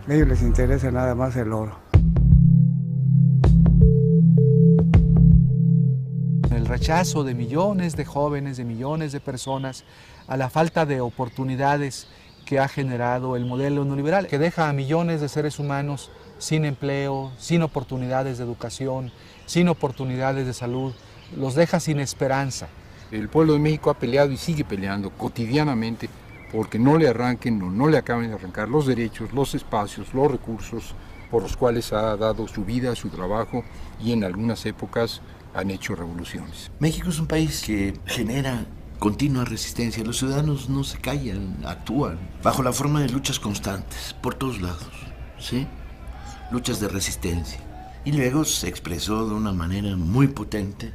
a ellos les interesa nada más el oro.
El rechazo de millones de jóvenes, de millones de personas a la falta de oportunidades que ha generado el modelo neoliberal, que deja a millones de seres humanos sin empleo, sin oportunidades de educación, sin oportunidades de salud, los deja sin esperanza.
El pueblo de México ha peleado y sigue peleando cotidianamente porque no le arranquen o no le acaben de arrancar los derechos, los espacios, los recursos por los cuales ha dado su vida, su trabajo y en algunas épocas han hecho revoluciones.
México es un país que genera continua resistencia. Los ciudadanos no se callan, actúan bajo la forma de luchas constantes, por todos lados, ¿sí? Luchas de resistencia. Y luego se expresó de una manera muy potente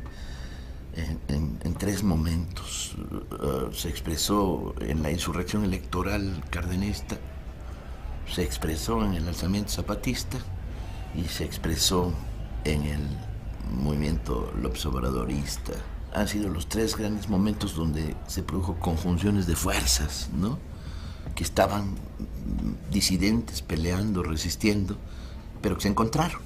en 3 momentos. Se expresó en la insurrección electoral cardenista, se expresó en el alzamiento zapatista y se expresó en el movimiento López Obradorista. Han sido los 3 grandes momentos donde se produjo conjunciones de fuerzas, ¿no? Que estaban disidentes, peleando, resistiendo, pero que se encontraron.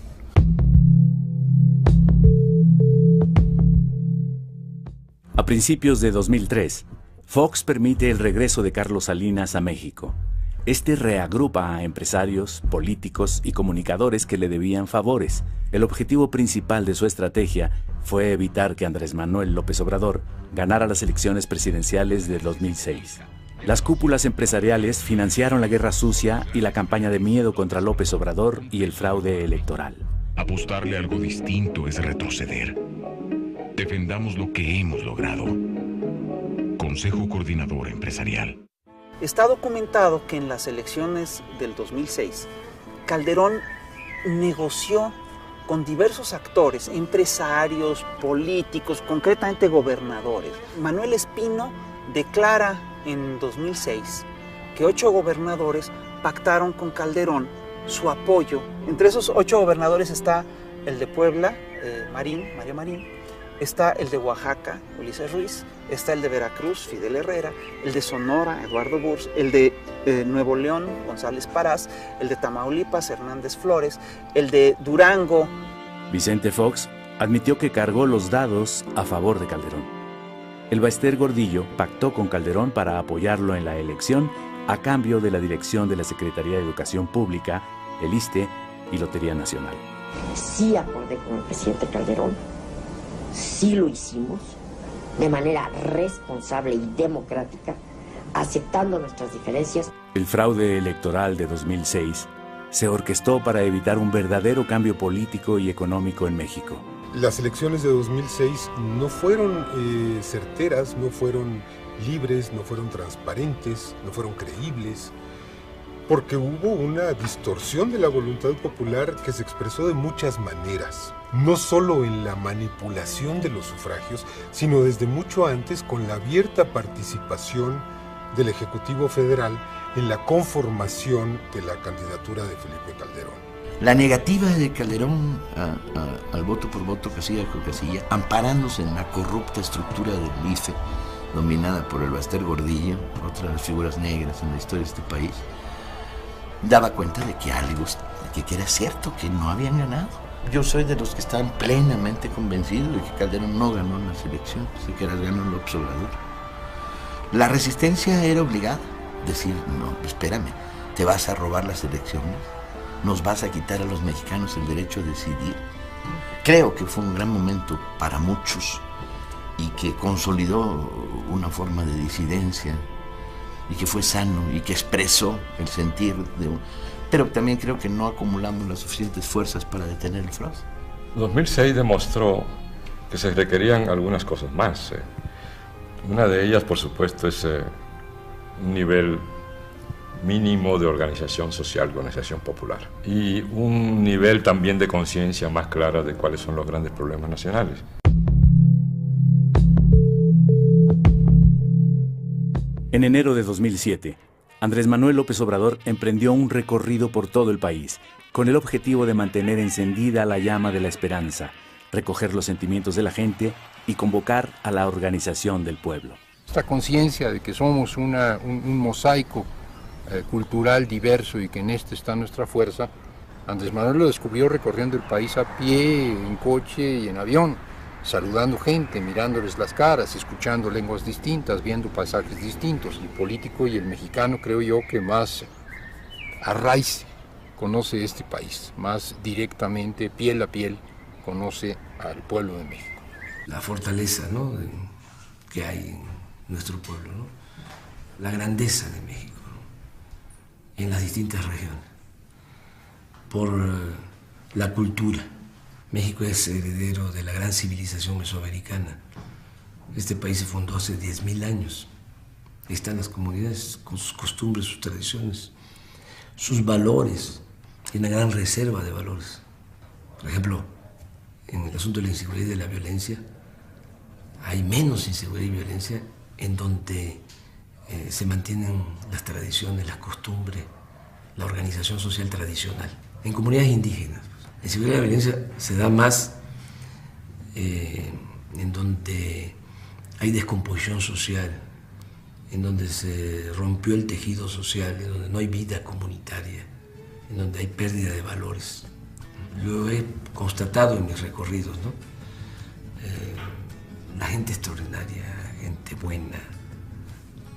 A principios de 2003, Fox permite el regreso de Carlos Salinas a México. Este reagrupa a empresarios, políticos y comunicadores que le debían favores. El objetivo principal de su estrategia fue evitar que Andrés Manuel López Obrador ganara las elecciones presidenciales de 2006. Las cúpulas empresariales financiaron la guerra sucia y la campaña de miedo contra López Obrador y el fraude electoral.
Apostarle a algo distinto es retroceder. Defendamos lo que hemos logrado. Consejo Coordinador Empresarial.
Está documentado que en las elecciones del 2006, Calderón negoció con diversos actores, empresarios, políticos, concretamente gobernadores. Manuel Espino declara en 2006 que 8 gobernadores pactaron con Calderón su apoyo. Entre esos 8 gobernadores está el de Puebla, Mario Marín, está el de Oaxaca, Ulises Ruiz, está el de Veracruz, Fidel Herrera, el de Sonora, Eduardo Burs, el de Nuevo León, González Parás, el de Tamaulipas, Hernández Flores, el de Durango.
Vicente Fox admitió que cargó los dados a favor de Calderón. El Baester Gordillo pactó con Calderón para apoyarlo en la elección a cambio de la dirección de la Secretaría de Educación Pública, el ISSSTE y Lotería Nacional.
Sí acordé con el presidente Calderón, sí lo hicimos de manera responsable y democrática, aceptando nuestras diferencias.
El fraude electoral de 2006 se orquestó para evitar un verdadero cambio político y económico en México.
Las elecciones de 2006 no fueron certeras, no fueron libres, no fueron transparentes, no fueron creíbles, porque hubo una distorsión de la voluntad popular que se expresó de muchas maneras, no solo en la manipulación de los sufragios, sino desde mucho antes con la abierta participación del Ejecutivo Federal en la conformación de la candidatura de Felipe Calderón.
La negativa de Calderón al voto por voto, casilla por casilla, amparándose en la corrupta estructura del IFE, dominada por el Baester Gordillo, otra de las figuras negras en la historia de este país, daba cuenta de que algo, que era cierto, que no habían ganado. Yo soy de los que estaban plenamente convencidos de que Calderón no ganó las elecciones, de que las ganó López Obrador. La resistencia era obligada, decir, no, espérame, te vas a robar las elecciones, nos vas a quitar a los mexicanos el derecho a decidir. Creo que fue un gran momento para muchos y que consolidó una forma de disidencia y que fue sano y que expresó el sentir de un... Pero también creo que no acumulamos las suficientes fuerzas para detener el fraude.
2006 demostró que se requerían algunas cosas más. Una de ellas, por supuesto, es un nivel mínimo de organización social, organización popular, y un nivel también de conciencia más clara de cuáles son los grandes problemas nacionales.
En enero de 2007, Andrés Manuel López Obrador emprendió un recorrido por todo el país, con el objetivo de mantener encendida la llama de la esperanza, recoger los sentimientos de la gente y convocar a la organización del pueblo.
Esta conciencia de que somos un mosaico cultural diverso y que en este está nuestra fuerza, Andrés Manuel lo descubrió recorriendo el país a pie, en coche y en avión, saludando gente, mirándoles las caras, escuchando lenguas distintas, viendo paisajes distintos. El político y el mexicano, creo yo, que más a raíz conoce este país, más directamente, piel a piel, conoce al pueblo de México.
La fortaleza, ¿no?, que hay en nuestro pueblo, ¿no?, la grandeza de México, ¿no?, en las distintas regiones, por la cultura. México es heredero de la gran civilización mesoamericana. Este país se fundó hace 10.000 años. Ahí están las comunidades con sus costumbres, sus tradiciones, sus valores, y una gran reserva de valores. Por ejemplo, en el asunto de la inseguridad y de la violencia, hay menos inseguridad y violencia en donde se mantienen las tradiciones, las costumbres, la organización social tradicional. En comunidades indígenas, la inseguridad y la violencia se da más en donde hay descomposición social, en donde se rompió el tejido social, en donde no hay vida comunitaria, en donde hay pérdida de valores. Lo he constatado en mis recorridos, ¿no? La gente extraordinaria, gente buena,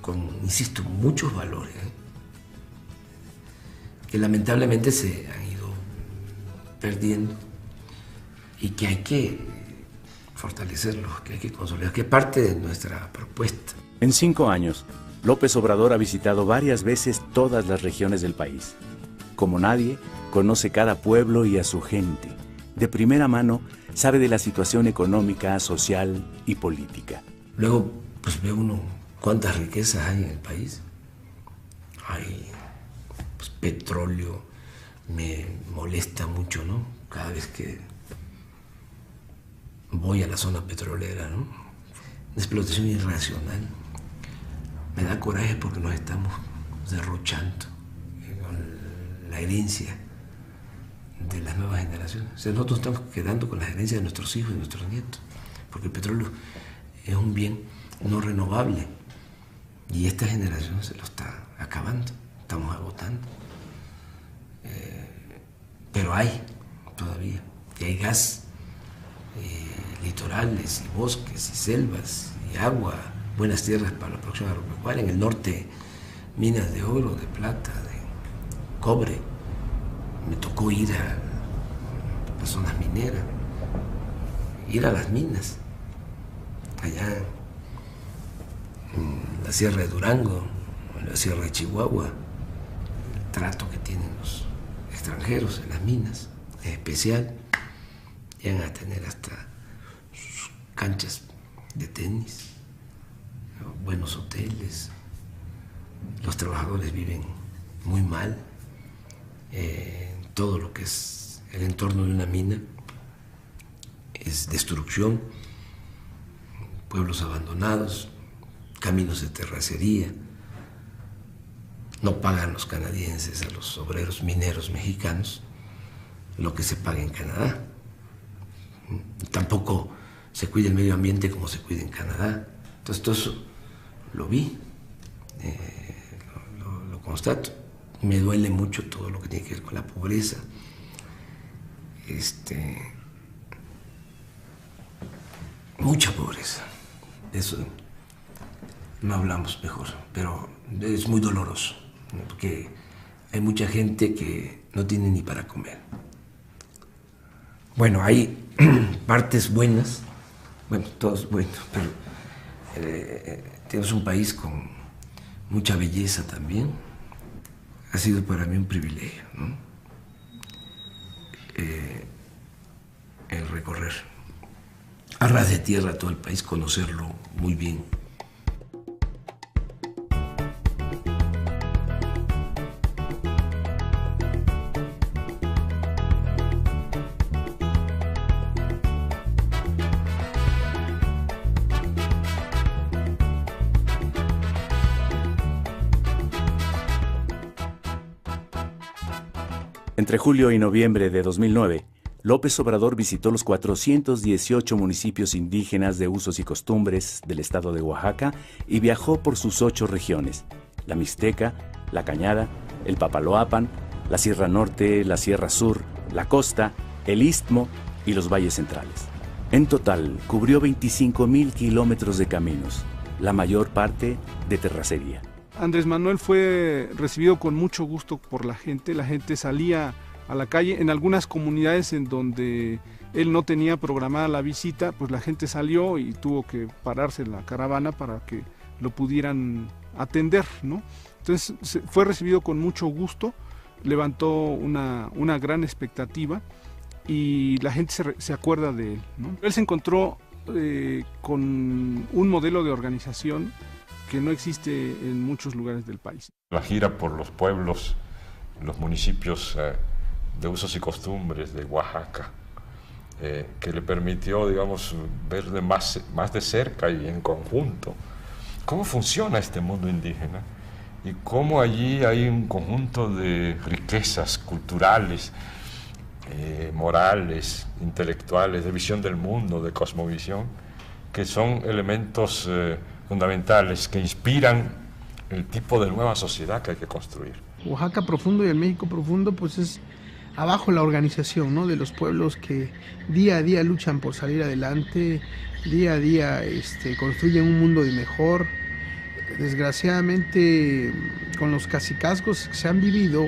con, insisto, muchos valores, que lamentablemente se han ido perdiendo y que hay que fortalecerlos, que hay que consolidar, que es parte de nuestra propuesta.
En 5 años, López Obrador ha visitado varias veces todas las regiones del país. Como nadie, conoce cada pueblo y a su gente. De primera mano, sabe de la situación económica, social y política.
Luego, pues ve uno cuántas riquezas hay en el país. Hay pues, petróleo, me molesta mucho, ¿no?, cada vez que voy a la zona petrolera, ¿no? Una explotación irracional. Me da coraje porque nos estamos derrochando con la herencia de las nuevas generaciones. O sea, nosotros estamos quedando con la herencia de nuestros hijos y nuestros nietos, porque el petróleo es un bien no renovable y esta generación se lo está acabando, estamos agotando. Pero hay todavía, y hay gas, litorales, y bosques, y selvas, y agua, buenas tierras para la próxima agropecuaria. En el norte, minas de oro, de plata, de cobre. Me tocó ir a las zonas mineras, ir a las minas, allá en la Sierra de Durango, en la Sierra de Chihuahua. El trato que tienen los extranjeros en las minas es especial. Llegan a tener hasta sus canchas de tenis, buenos hoteles. Los trabajadores viven muy mal. Todo lo que es el entorno de una mina es destrucción, pueblos abandonados, caminos de terracería. No pagan los canadienses a los obreros mineros mexicanos lo que se paga en Canadá. Tampoco se cuida el medio ambiente como se cuida en Canadá. Entonces todo eso lo vi, lo constato. Me duele mucho todo lo que tiene que ver con la pobreza. Mucha pobreza. De eso no hablamos mejor, pero es muy doloroso, ¿no? Porque hay mucha gente que no tiene ni para comer. Bueno, hay partes buenas, bueno, todo es bueno, pero tenemos un país con mucha belleza también. Ha sido para mí un privilegio, ¿no? El recorrer a ras de tierra todo el país, conocerlo muy bien.
Entre julio y noviembre de 2009, López Obrador visitó los 418 municipios indígenas de usos y costumbres del estado de Oaxaca y viajó por sus 8 regiones: la Mixteca, la Cañada, el Papaloapan, la Sierra Norte, la Sierra Sur, la Costa, el Istmo y los valles centrales. En total, cubrió 25,000 kilómetros de caminos, la mayor parte de terracería.
Andrés Manuel fue recibido con mucho gusto por la gente salía a la calle. En algunas comunidades en donde él no tenía programada la visita, pues la gente salió y tuvo que pararse en la caravana para que lo pudieran atender, ¿no? Entonces fue recibido con mucho gusto, levantó una gran expectativa y la gente se acuerda de él, ¿no? Él se encontró con un modelo de organización que no existe en muchos lugares del país.
La gira por los pueblos, los municipios de usos y costumbres de Oaxaca, que le permitió, digamos, ver más de cerca y en conjunto cómo funciona este mundo indígena y cómo allí hay un conjunto de riquezas culturales, morales, intelectuales, de visión del mundo, de cosmovisión, que son elementos fundamentales que inspiran el tipo de nueva sociedad que hay que construir.
Oaxaca profundo y el México profundo, pues es abajo la organización, ¿no?, de los pueblos que día a día luchan por salir adelante, día a día construyen un mundo de mejor. Desgraciadamente, con los cacicazgos que se han vivido,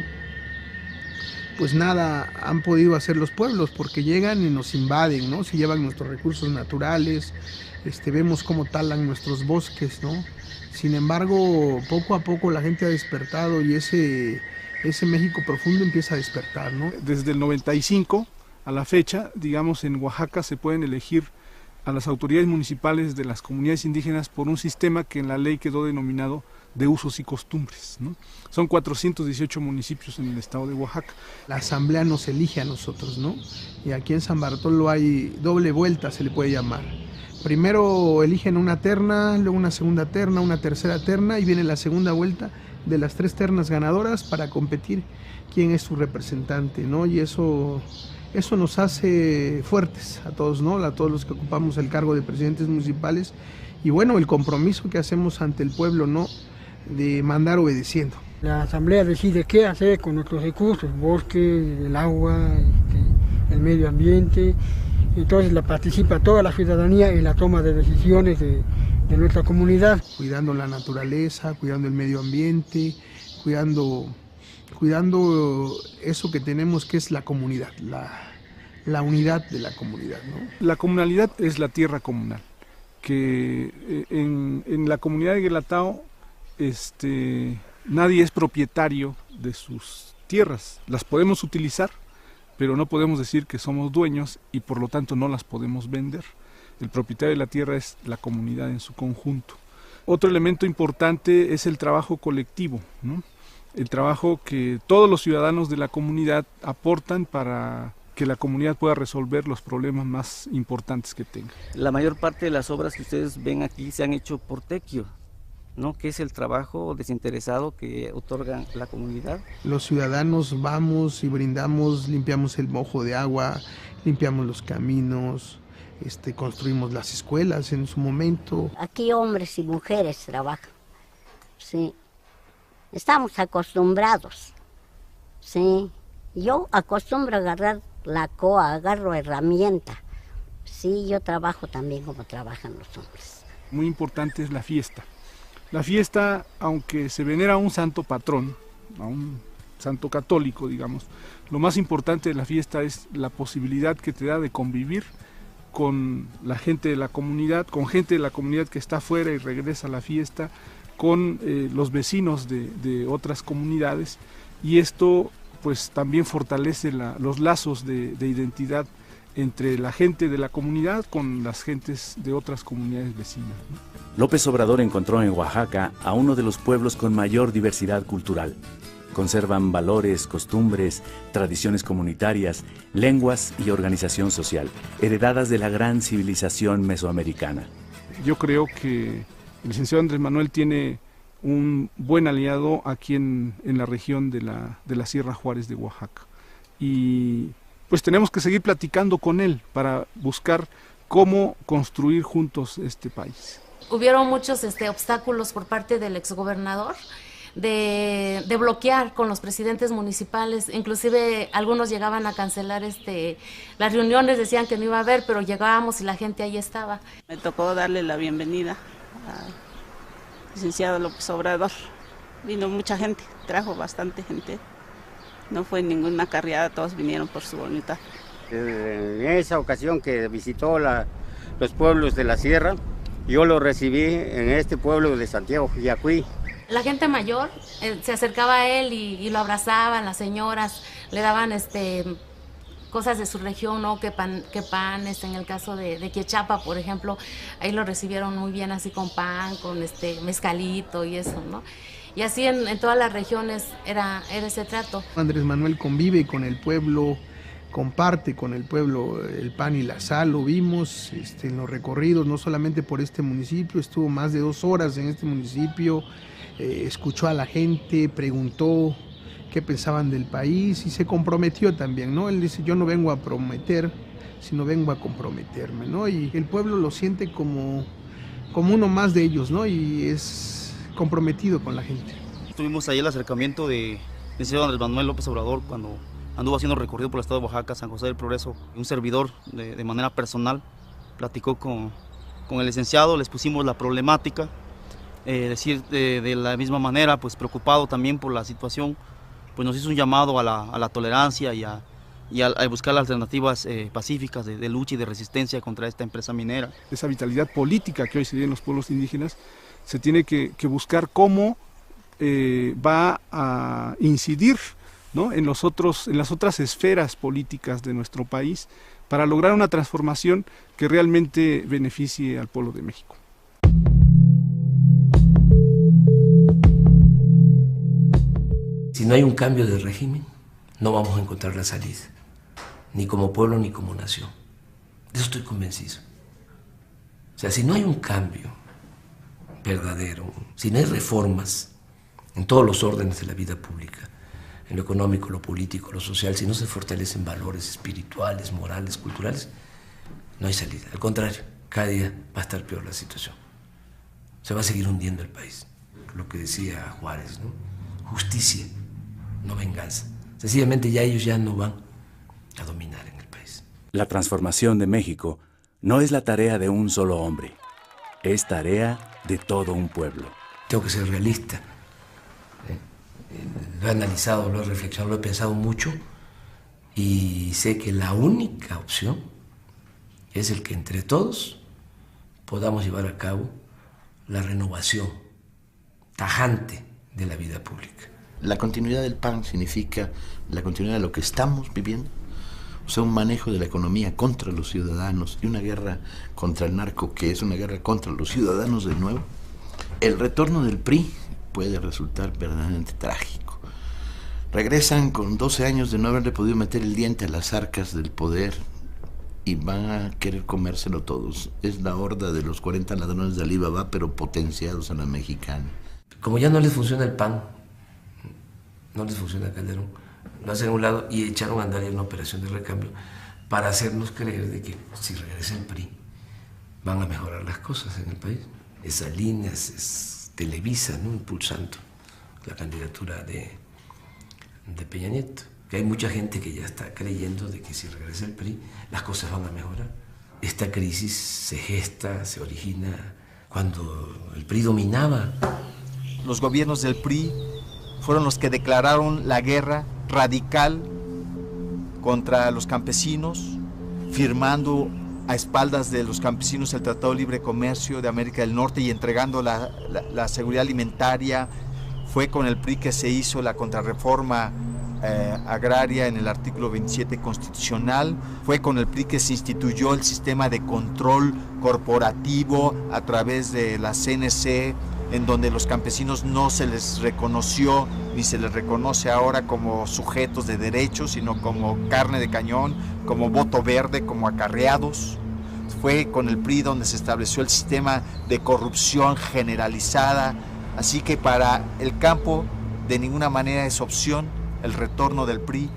pues nada han podido hacer los pueblos, porque llegan y nos invaden, ¿no? Se llevan nuestros recursos naturales, vemos cómo talan nuestros bosques, ¿no? Sin embargo, poco a poco la gente ha despertado y ese México profundo empieza a despertar, ¿no?
Desde el 95 a la fecha, digamos, en Oaxaca se pueden elegir a las autoridades municipales de las comunidades indígenas por un sistema que en la ley quedó denominado de usos y costumbres, ¿no? Son 418 municipios en el estado de Oaxaca.
La asamblea nos elige a nosotros, ¿no? Y aquí en San Bartolo hay doble vuelta, se le puede llamar. Primero eligen una terna, luego una segunda terna, una tercera terna y viene la segunda vuelta de las 3 ternas ganadoras para competir quién es su representante, ¿no? Y eso nos hace fuertes a todos, ¿no? A todos los que ocupamos el cargo de presidentes municipales y bueno, el compromiso que hacemos ante el pueblo, ¿no? De mandar obedeciendo.
La asamblea decide qué hacer con nuestros recursos, bosque, el agua, el medio ambiente. Entonces la participa toda la ciudadanía en la toma de decisiones de nuestra comunidad.
Cuidando la naturaleza, cuidando el medio ambiente, cuidando eso que tenemos que es la comunidad, la unidad de la comunidad, ¿no?
La comunalidad es la tierra comunal, que en la comunidad de Guelatao nadie es propietario de sus tierras, las podemos utilizar, pero no podemos decir que somos dueños y por lo tanto no las podemos vender. El propietario de la tierra es la comunidad en su conjunto. Otro elemento importante es el trabajo colectivo, ¿no? El trabajo que todos los ciudadanos de la comunidad aportan para que la comunidad pueda resolver los problemas más importantes que tenga.
La mayor parte de las obras que ustedes ven aquí se han hecho por tequio, ¿no? Que es el trabajo desinteresado que otorga la comunidad.
Los ciudadanos vamos y brindamos, limpiamos el mojo de agua, limpiamos los caminos, construimos las escuelas en su momento.
Aquí hombres y mujeres trabajan, sí. Estamos acostumbrados, sí. Yo acostumbro a agarrar la coa, agarro herramienta. Sí, yo trabajo también como trabajan los hombres.
Muy importante es la fiesta. La fiesta, aunque se venera a un santo patrón, a un santo católico, digamos, lo más importante de la fiesta es la posibilidad que te da de convivir con la gente de la comunidad, con gente de la comunidad que está afuera y regresa a la fiesta, con los vecinos de otras comunidades, y esto pues también fortalece los lazos de identidad entre la gente de la comunidad con las gentes de otras comunidades vecinas, ¿no?
López Obrador encontró en Oaxaca a uno de los pueblos con mayor diversidad cultural. Conservan valores, costumbres, tradiciones comunitarias, lenguas y organización social, heredadas de la gran civilización mesoamericana.
Yo creo que el licenciado Andrés Manuel tiene un buen aliado aquí en la región de la Sierra Juárez de Oaxaca. Y pues tenemos que seguir platicando con él para buscar cómo construir juntos este país.
Hubieron muchos obstáculos por parte del exgobernador de bloquear con los presidentes municipales, inclusive algunos llegaban a cancelar las reuniones, decían que no iba a haber, pero llegábamos y la gente ahí estaba.
Me tocó darle la bienvenida al licenciado López Obrador. Vino mucha gente, trajo bastante gente. No fue ninguna carreada, todos vinieron por su voluntad.
En esa ocasión que visitó los pueblos de la sierra, yo lo recibí en este pueblo de Santiago Jiacuí.
La gente mayor se acercaba a él y lo abrazaban, las señoras le daban cosas de su región, ¿no? que pan, en el caso de Quiechapa, por ejemplo, ahí lo recibieron muy bien, así con pan, con mezcalito y eso, ¿no? Y así en todas las regiones era ese trato.
Andrés Manuel convive con el pueblo, comparte con el pueblo el pan y la sal, lo vimos en los recorridos, no solamente por este municipio, estuvo más de 2 horas en este municipio, escuchó a la gente, preguntó qué pensaban del país y se comprometió también, ¿no? Él dice, yo no vengo a prometer, sino vengo a comprometerme, ¿no? Y el pueblo lo siente como uno más de ellos, ¿no? Y es comprometido con la gente.
Tuvimos ahí el acercamiento de licenciado Andrés Manuel López Obrador cuando anduvo haciendo recorrido por el estado de Oaxaca, San José del Progreso. Un servidor de manera personal platicó con el licenciado, les pusimos la problemática, de la misma manera, pues preocupado también por la situación, pues nos hizo un llamado a la tolerancia y a buscar las alternativas pacíficas de lucha y de resistencia contra esta empresa minera.
Esa vitalidad política que hoy se tiene en los pueblos indígenas se tiene que buscar cómo va a incidir, ¿no? en las otras esferas políticas de nuestro país para lograr una transformación que realmente beneficie al pueblo de México.
no hay un cambio de régimen, no vamos a encontrar la salida, ni como pueblo ni como nación. De eso estoy convencido. O sea, si no hay un cambio verdadero, si no hay reformas en todos los órdenes de la vida pública, en lo económico, lo político, lo social, si no se fortalecen valores espirituales, morales, culturales, no hay salida. Al contrario, cada día va a estar peor la situación. Se va a seguir hundiendo el país. Lo que decía Juárez, ¿no? Justicia, no venganza. Sencillamente ya ellos ya no van a dominar en el país.
La transformación de México no es la tarea de un solo hombre, es tarea de todo un pueblo.
Tengo que ser realista. Lo he analizado, lo he reflexionado, lo he pensado mucho y sé que la única opción es el que entre todos podamos llevar a cabo la renovación tajante de la vida pública.
La continuidad del PAN significa la continuidad de lo que estamos viviendo, o sea, un manejo de la economía contra los ciudadanos y una guerra contra el narco que es una guerra contra los ciudadanos de nuevo. El retorno del PRI puede resultar verdaderamente trágico. Regresan con 12 años de no haberle podido meter el diente a las arcas del poder y van a querer comérselo todos. Es la horda de los 40 ladrones de Alibaba, pero potenciados a la mexicana.
Como ya no les funciona el PAN, no les funciona Calderón, lo hacen a un lado y echaron a andar en una operación de recambio para hacernos creer de que si regresa el PRI van a mejorar las cosas en el país. Esa línea es Televisa, ¿no?, impulsando la candidatura de Peña Nieto. Que hay mucha gente que ya está creyendo de que si regresa el PRI las cosas van a mejorar. Esta crisis se gesta, se origina cuando el PRI dominaba.
Los gobiernos del PRI fueron los que declararon la guerra radical contra los campesinos, firmando a espaldas de los campesinos el Tratado de Libre Comercio de América del Norte y entregando la seguridad alimentaria. Fue con el PRI que se hizo la contrarreforma agraria en el artículo 27 constitucional. Fue con el PRI que se instituyó el sistema de control corporativo a través de la CNC, en donde los campesinos no se les reconoció ni se les reconoce ahora como sujetos de derechos, sino como carne de cañón, como voto verde, como acarreados. Fue con el PRI donde se estableció el sistema de corrupción generalizada. Así que para el campo de ninguna manera es opción el retorno del PRI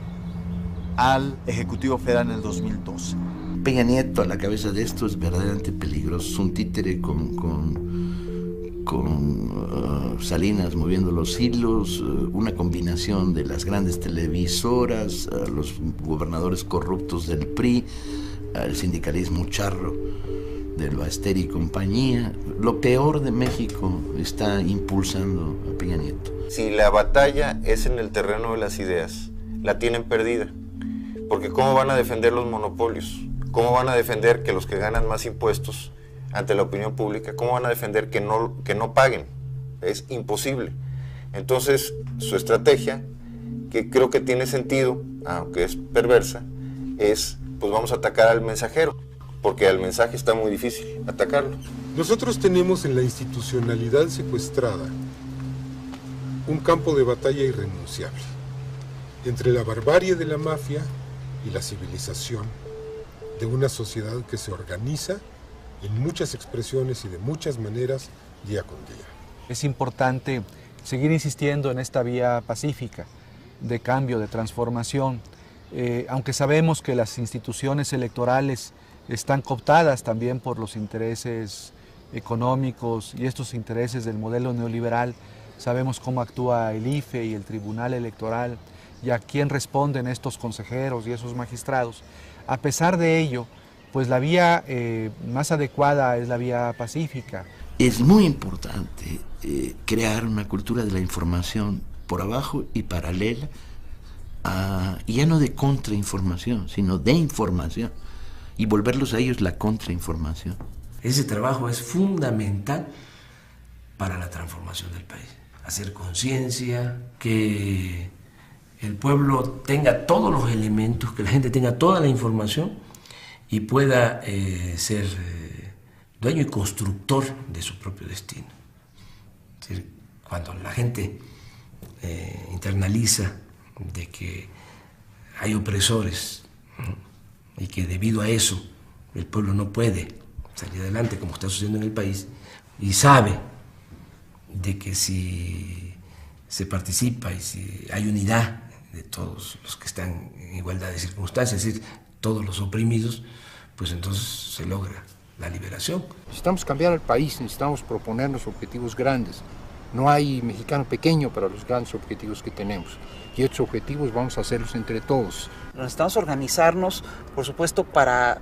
al Ejecutivo Federal en el 2012.
Peña Nieto a la cabeza de esto es verdaderamente peligroso. Es un títere con Salinas moviendo los hilos, una combinación de las grandes televisoras, los gobernadores corruptos del PRI, el sindicalismo charro del Baster y compañía. Lo peor de México está impulsando a Peña Nieto.
Si la batalla es en el terreno de las ideas, la tienen perdida, porque ¿cómo van a defender los monopolios? ¿Cómo van a defender que los que ganan más impuestos ante la opinión pública, cómo van a defender que no paguen? Es imposible. Entonces, su estrategia, que creo que tiene sentido, aunque es perversa, es, pues vamos a atacar al mensajero, porque al mensaje está muy difícil atacarlo.
Nosotros tenemos en la institucionalidad secuestrada un campo de batalla irrenunciable entre la barbarie de la mafia y la civilización de una sociedad que se organiza en muchas expresiones y de muchas maneras día con día.
Es importante seguir insistiendo en esta vía pacífica de cambio, de transformación, aunque sabemos que las instituciones electorales están cooptadas también por los intereses económicos y estos intereses del modelo neoliberal. Sabemos cómo actúa el IFE y el Tribunal Electoral y a quién responden estos consejeros y esos magistrados. A pesar de ello, pues la vía más adecuada es la vía pacífica.
Es muy importante crear una cultura de la información por abajo y paralela, y ya no de contrainformación, sino de información, y volverlos a ellos la contrainformación.
Ese trabajo es fundamental para la transformación del país. Hacer conciencia, que el pueblo tenga todos los elementos, que la gente tenga toda la información y pueda ser dueño y constructor de su propio destino. Es decir, cuando la gente internaliza de que hay opresores, ¿no? Y que debido a eso el pueblo no puede salir adelante como está sucediendo en el país, y sabe de que si se participa y si hay unidad de todos los que están en igualdad de circunstancias, es decir, todos los oprimidos, pues entonces se logra la liberación.
Necesitamos cambiar el país, necesitamos proponernos objetivos grandes. No hay mexicano pequeño para los grandes objetivos que tenemos. Y estos objetivos vamos a hacerlos entre todos.
Necesitamos organizarnos, por supuesto, para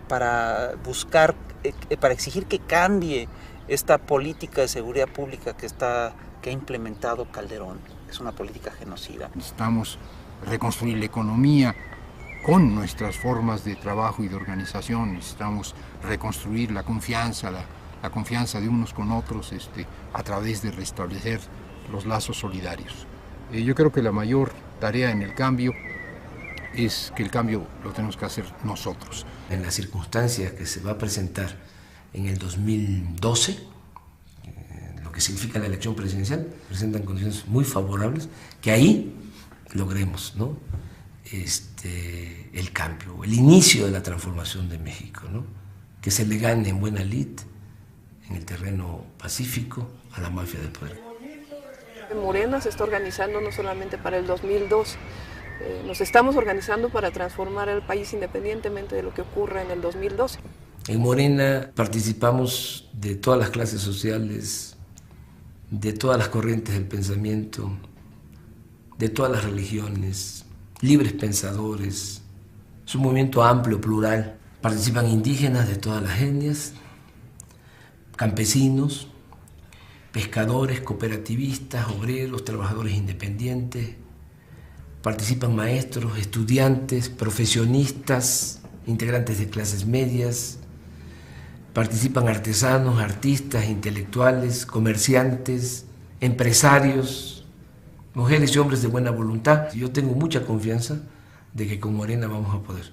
buscar, para exigir que cambie esta política de seguridad pública que ha implementado Calderón. Es una política genocida.
Necesitamos reconstruir la economía con nuestras formas de trabajo y de organización. Necesitamos reconstruir la confianza, la confianza de unos con otros a través de restablecer los lazos solidarios. Yo creo que la mayor tarea en el cambio es que el cambio lo tenemos que hacer nosotros.
En la circunstancia que se va a presentar en el 2012, lo que significa la elección presidencial, presentan condiciones muy favorables, que ahí logremos, ¿no? El cambio, el inicio de la transformación de México, ¿no? Que se le gane en buena lid, en el terreno pacífico, a la mafia del poder.
Morena se está organizando no solamente para el 2002, nos estamos organizando para transformar el país independientemente de lo que ocurra en el 2012.
En Morena participamos de todas las clases sociales, de todas las corrientes del pensamiento, de todas las religiones, libres pensadores. Es un movimiento amplio, plural. Participan indígenas de todas las etnias, campesinos, pescadores, cooperativistas, obreros, trabajadores independientes. Participan maestros, estudiantes, profesionistas, integrantes de clases medias. Participan artesanos, artistas, intelectuales, comerciantes, empresarios, mujeres y hombres de buena voluntad. Yo tengo mucha confianza de que con Morena vamos a poder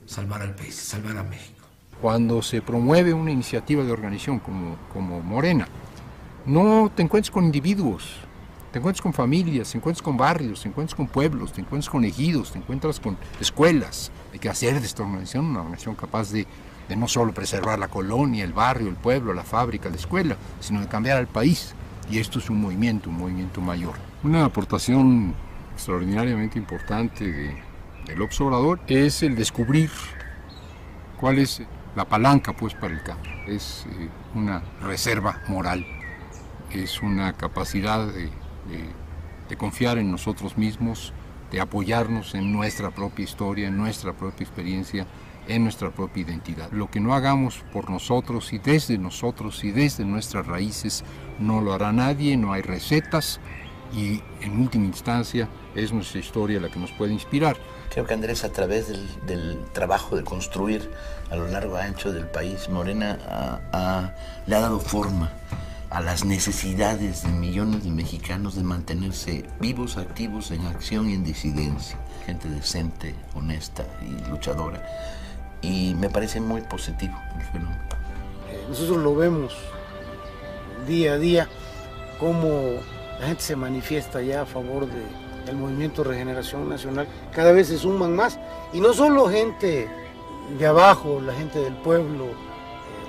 salvar al país, salvar a México.
Cuando se promueve una iniciativa de organización como Morena, no te encuentres con individuos, te encuentras con familias, te encuentras con barrios, te encuentras con pueblos, te encuentras con ejidos, te encuentras con escuelas. Hay que hacer de esta organización una organización capaz de no solo preservar la colonia, el barrio, el pueblo, la fábrica, la escuela, sino de cambiar al país. Y esto es un movimiento mayor. Una aportación extraordinariamente importante de López Obrador es el descubrir cuál es la palanca pues para el cambio. Es una reserva moral, es una capacidad de confiar en nosotros mismos, de apoyarnos en nuestra propia historia, en nuestra propia experiencia, en nuestra propia identidad. Lo que no hagamos por nosotros y desde nuestras raíces no lo hará nadie, no hay recetas y en última instancia es nuestra historia la que nos puede inspirar.
Creo que Andrés, a través del trabajo de construir a lo largo y ancho del país, Morena le ha dado forma a las necesidades de millones de mexicanos de mantenerse vivos, activos, en acción y en disidencia. Gente decente, honesta y luchadora. Y me parece muy positivo el fenómeno.
Nosotros lo vemos día a día, cómo la gente se manifiesta ya a favor del Movimiento de Regeneración Nacional. Cada vez se suman más, y no solo gente de abajo, la gente del pueblo,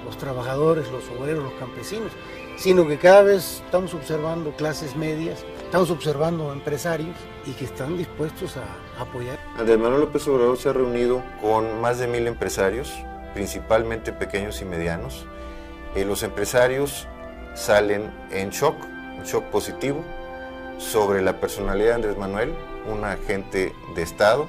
los trabajadores, los obreros, los campesinos, sino que cada vez estamos observando clases medias, estamos observando empresarios y que están dispuestos a apoyar.
Andrés Manuel López Obrador se ha reunido con más de 1000 empresarios, principalmente pequeños y medianos. Los empresarios salen en shock positivo sobre la personalidad de Andrés Manuel, un agente de Estado,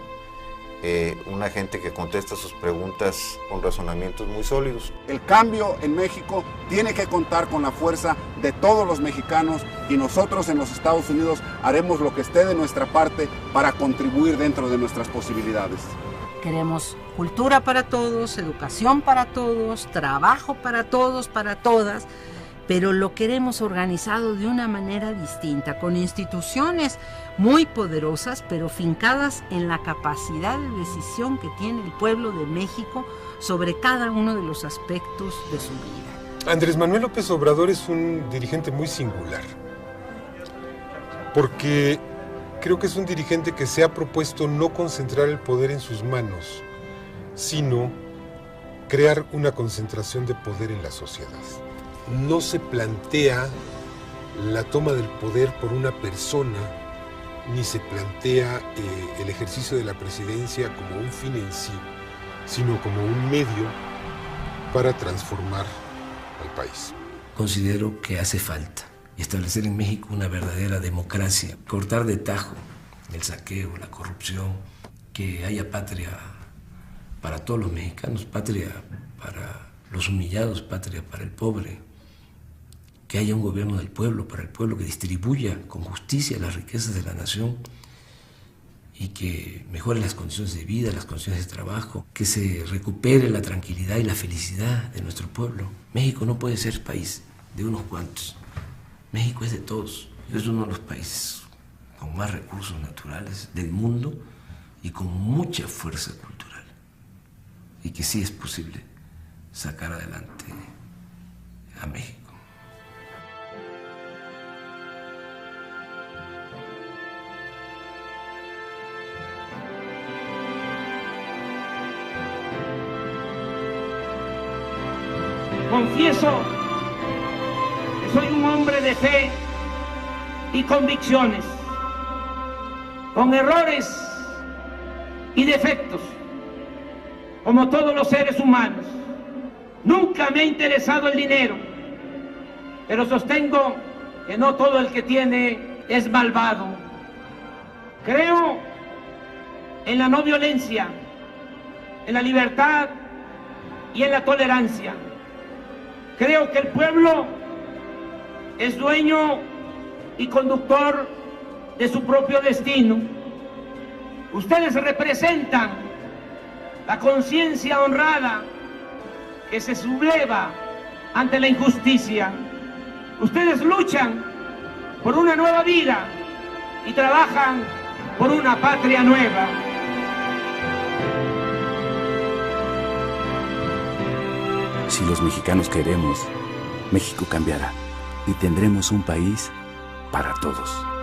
una gente que contesta sus preguntas con razonamientos muy sólidos.
El cambio en México tiene que contar con la fuerza de todos los mexicanos, y nosotros en los Estados Unidos haremos lo que esté de nuestra parte para contribuir dentro de nuestras posibilidades.
Queremos cultura para todos, educación para todos, trabajo para todos, para todas, pero lo queremos organizado de una manera distinta, con instituciones muy poderosas, pero fincadas en la capacidad de decisión que tiene el pueblo de México sobre cada uno de los aspectos de su vida.
Andrés Manuel López Obrador es un dirigente muy singular. porque creo que es un dirigente que se ha propuesto no concentrar el poder en sus manos, sino crear una concentración de poder en la sociedad. No se plantea la toma del poder por una persona, ni se plantea el ejercicio de la presidencia como un fin en sí, sino como un medio para transformar al país.
Considero que hace falta establecer en México una verdadera democracia, cortar de tajo el saqueo, la corrupción, que haya patria para todos los mexicanos, patria para los humillados, patria para el pobre, que haya un gobierno del pueblo, para el pueblo, que distribuya con justicia las riquezas de la nación y que mejore las condiciones de vida, las condiciones de trabajo, que se recupere la tranquilidad y la felicidad de nuestro pueblo. México no puede ser país de unos cuantos. México es de todos. Es uno de los países con más recursos naturales del mundo y con mucha fuerza cultural. Y que sí es posible sacar adelante a México.
Confieso que soy un hombre de fe y convicciones, con errores y defectos, como todos los seres humanos. Nunca me ha interesado el dinero, pero sostengo que no todo el que tiene es malvado. Creo en la no violencia, en la libertad y en la tolerancia. Creo que el pueblo es dueño y conductor de su propio destino. Ustedes representan la conciencia honrada que se subleva ante la injusticia. Ustedes luchan por una nueva vida y trabajan por una patria nueva.
Si los mexicanos queremos, México cambiará y tendremos un país para todos.